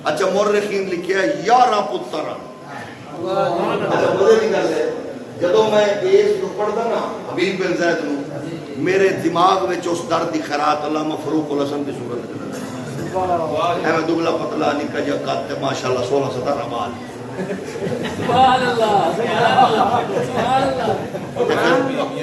اچھا مورخین لکھیا ہے 11 پتر. اچھا مزے کی گل ہے جدو میں اس کو پڑھدا نا حبیب بن زید نو میرے دماغ وچ اس درد دی خیرات علامہ فاروق الحسن دی صورت وچ میں دبلا پتلا نکا جا قد ماشاءاللہ 16 17 بال سبحان اللہ سبحان اللہ.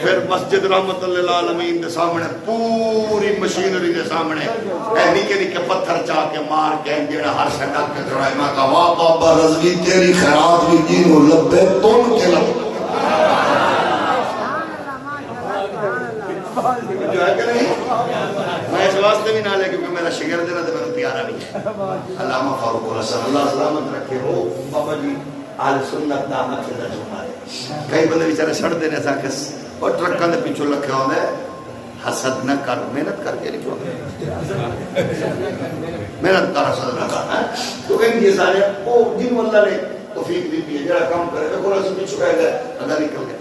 پھر مسجد رحمت اللہ العالمین دے سامنے پوری مشینری دے سامنے اے نکے نکے پتھر چا کے مار کے جڑا ہر شٹا کے چڑھائے میں کہا واہ بابا رضوی تیری خیرات بھی جینوں لبے تم کے لب جو ہے کہ نہیں. میں اس واسطے بھی نہ لے کیونکہ میرا شگرد ہے نا تو میرا پیارا بھی ہے. علامہ فاروق الحسن اللہ سلامت رکھے ہو بابا جی آل سنت دا مت دا جمعہ ہے. کئی بندے بیچارے سڑ دینے ساکس اور ٹرکاں دے پیچھے لکھے ہوندے حسد نہ کر محنت کر کے نہیں چھوڑ محنت کر حسد نہ کر. تو کہیں یہ سارے وہ جن اللہ نے توفیق دی ہے جڑا کام کرے تو کوئی سے چھڑا گیا اگا نکل گیا.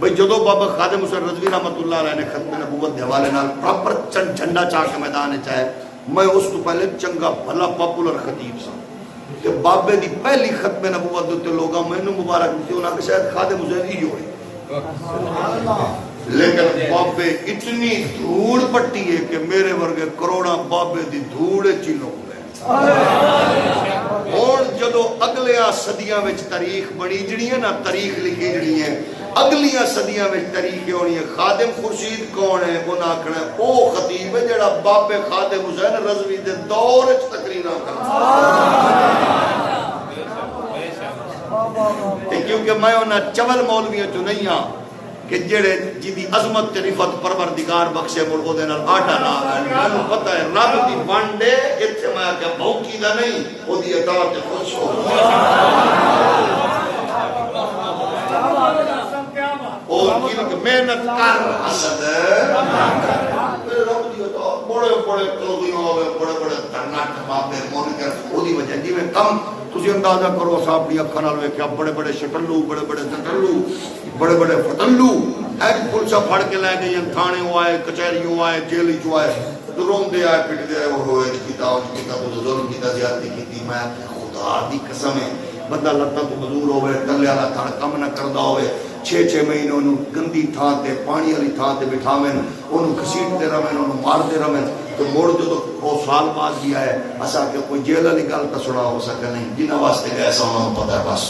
بھئی جدو بابا خادم حسین رضوی رحمت اللہ علیہ نے ختم نبوت دے حوالے نال پراپر جھنڈا چاہ کے میدان چاہے میں اس تو پہلے چنگا بھلا پاپولر خطیب سا کہ بابے دی پہلی ختم نبوت دے لوگاں میں نو مبارک دیتے انہاں کہ شاید خادم حسین ہی ہوئے لیکن بابے اتنی دھوڑ پٹی ہے کہ میرے ورگے کروڑا بابے دی دھوڑے چینوں گئے. اور جدو اگلیاں صدیاں وچ تاریخ بنی جڑی ہے نا تاریخ لکھی جڑی ہے اگلیاں صدیاں وچ تاریخ ہونی ہے. خادم خورشید کون ہے انہاں آکھنا ہے او خطیب ہے جڑا بابے خادم حسین رضوی دے دور وچ تقریراں کردا. کیونکہ میں انہاں چول مولویاں چوں نہیں ہاں کہ جڑے جدی عظمت تے رفعت پروردگار بخشے مڑ او دے نال آٹا لا مینوں پتہ ہے رب دی بانڈے ایتھے میں کہ بھوکی دا نہیں او دی اطاعت تے خوش ہو اور کی محنت کر حسد رب دی اطاعت بڑے بڑے قلبی ہوے بڑے بڑے دھرناٹ بابے منکر او دی وجہ جی میں کم تسی اندازہ کرو صاحب دی اکھاں نال ویکھیا بڑے بڑے شٹلو بڑے بڑے زٹلو بڑے بڑے فتلو ایک پلسا پھڑ کے لے گئی تھانے ہوئے کچہری ہوئے جیلی ہوئے روندے آئے پٹدے آئے وہ ہوئے کیتا تو ظلم کیتا زیادتی کیتی. میں خدا دی قسم ہے بندہ لتا تو مزور ہوئے تلے والا تھان کم نہ کردا ہوئے 6 مہینے انہوں گندی تھان تے پانی والی تھان تے بٹھاویں انہوں گھسیٹتے رہیں انہوں مارتے رہیں تو موڑ جو تو سال بعد بھی آئے اسا کہ کوئی جیل والی گل تو سنا ہو سکے نہیں جنہاں واسطے گئے ایسا انہوں پتہ ہے بس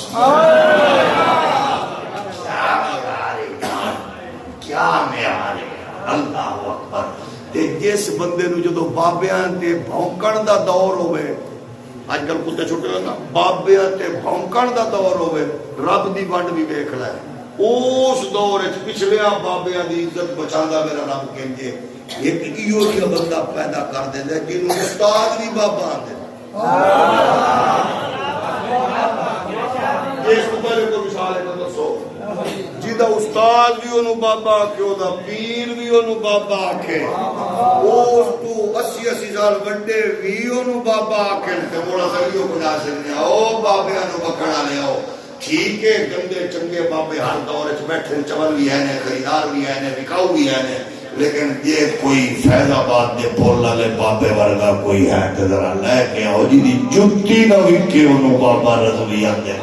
کیا معیار ہے. اللہ اکبر. تے جس بندے نو جدو بابیاں تے بھونکن دا دور ہوئے آج کل کتے چھوٹے نا بابیاں تے بھونکن دا دور ہوئے رب دی ونڈ بھی ویکھ لے اس دور وچ پچھلیاں بابیاں دی عزت بچاندا میرا رب کہندے ایک ایو جا بندہ پیدا کر دیندا جنوں استاد بھی بابا آندے. اس کو پہلے کوئی مثال ہے دسو جیدہ استاد بھی انہوں بابا آکھے او دا پیر بھی انہوں بابا آکھے اس تو 80 سال بڑے بھی انہوں بابا آکھے تے موڑا سریوں کو جا سکنے او بابے انہوں بکھڑا لے آؤ. ٹھیک ہے گندے چنگے بابے ہر دور وچ بیٹھے چول بھی ہیں خریدار بھی ہیں وکاؤ بھی ہیں لیکن یہ کوئی فیض آباد دے پول والے بابے ورگا کوئی ہے تے ذرا لے کے آؤ جی دی جُتی نہ وکے انہوں بابا رضوی آندے.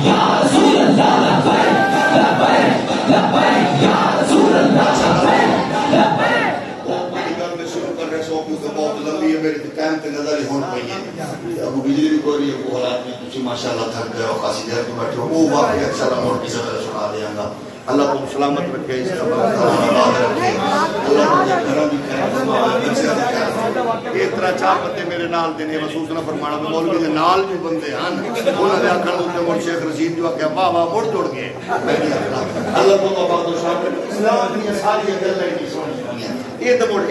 یا رسول اللہ لبیک لبیک لبیک یا رسول اللہ لبیک. وہ بڑی گل میں شروع کر رہے سو کیونکہ بہت لمبی ہے میری ٹائم تے نظر ہی ہون پئی ہے. ابو بجلی بھی کوئی ہے وہ حالات میں تسی ماشاءاللہ تھک گئے ہو خاصی دیر تو بیٹھے ہو وہ واقعہ اکثر اور کسی طرح سنا دیاں گا. اللہ کو سلامت رکھے اس کا آباد رکھے اللہ مجھے گھروں بھی خیر اس طرح چار بندے میرے نال دینے محسوس نہ فرمانا مولوی دے نال بھی بندے ہیں انہوں نے آکھا دوسرے مر شیخ رشید جو آکھا واہ واہ مڑ جوڑ گئے اللہ کو آباد و شاہ اسلام اپنی ساری گل نہیں سمجھ یہ تو مڑ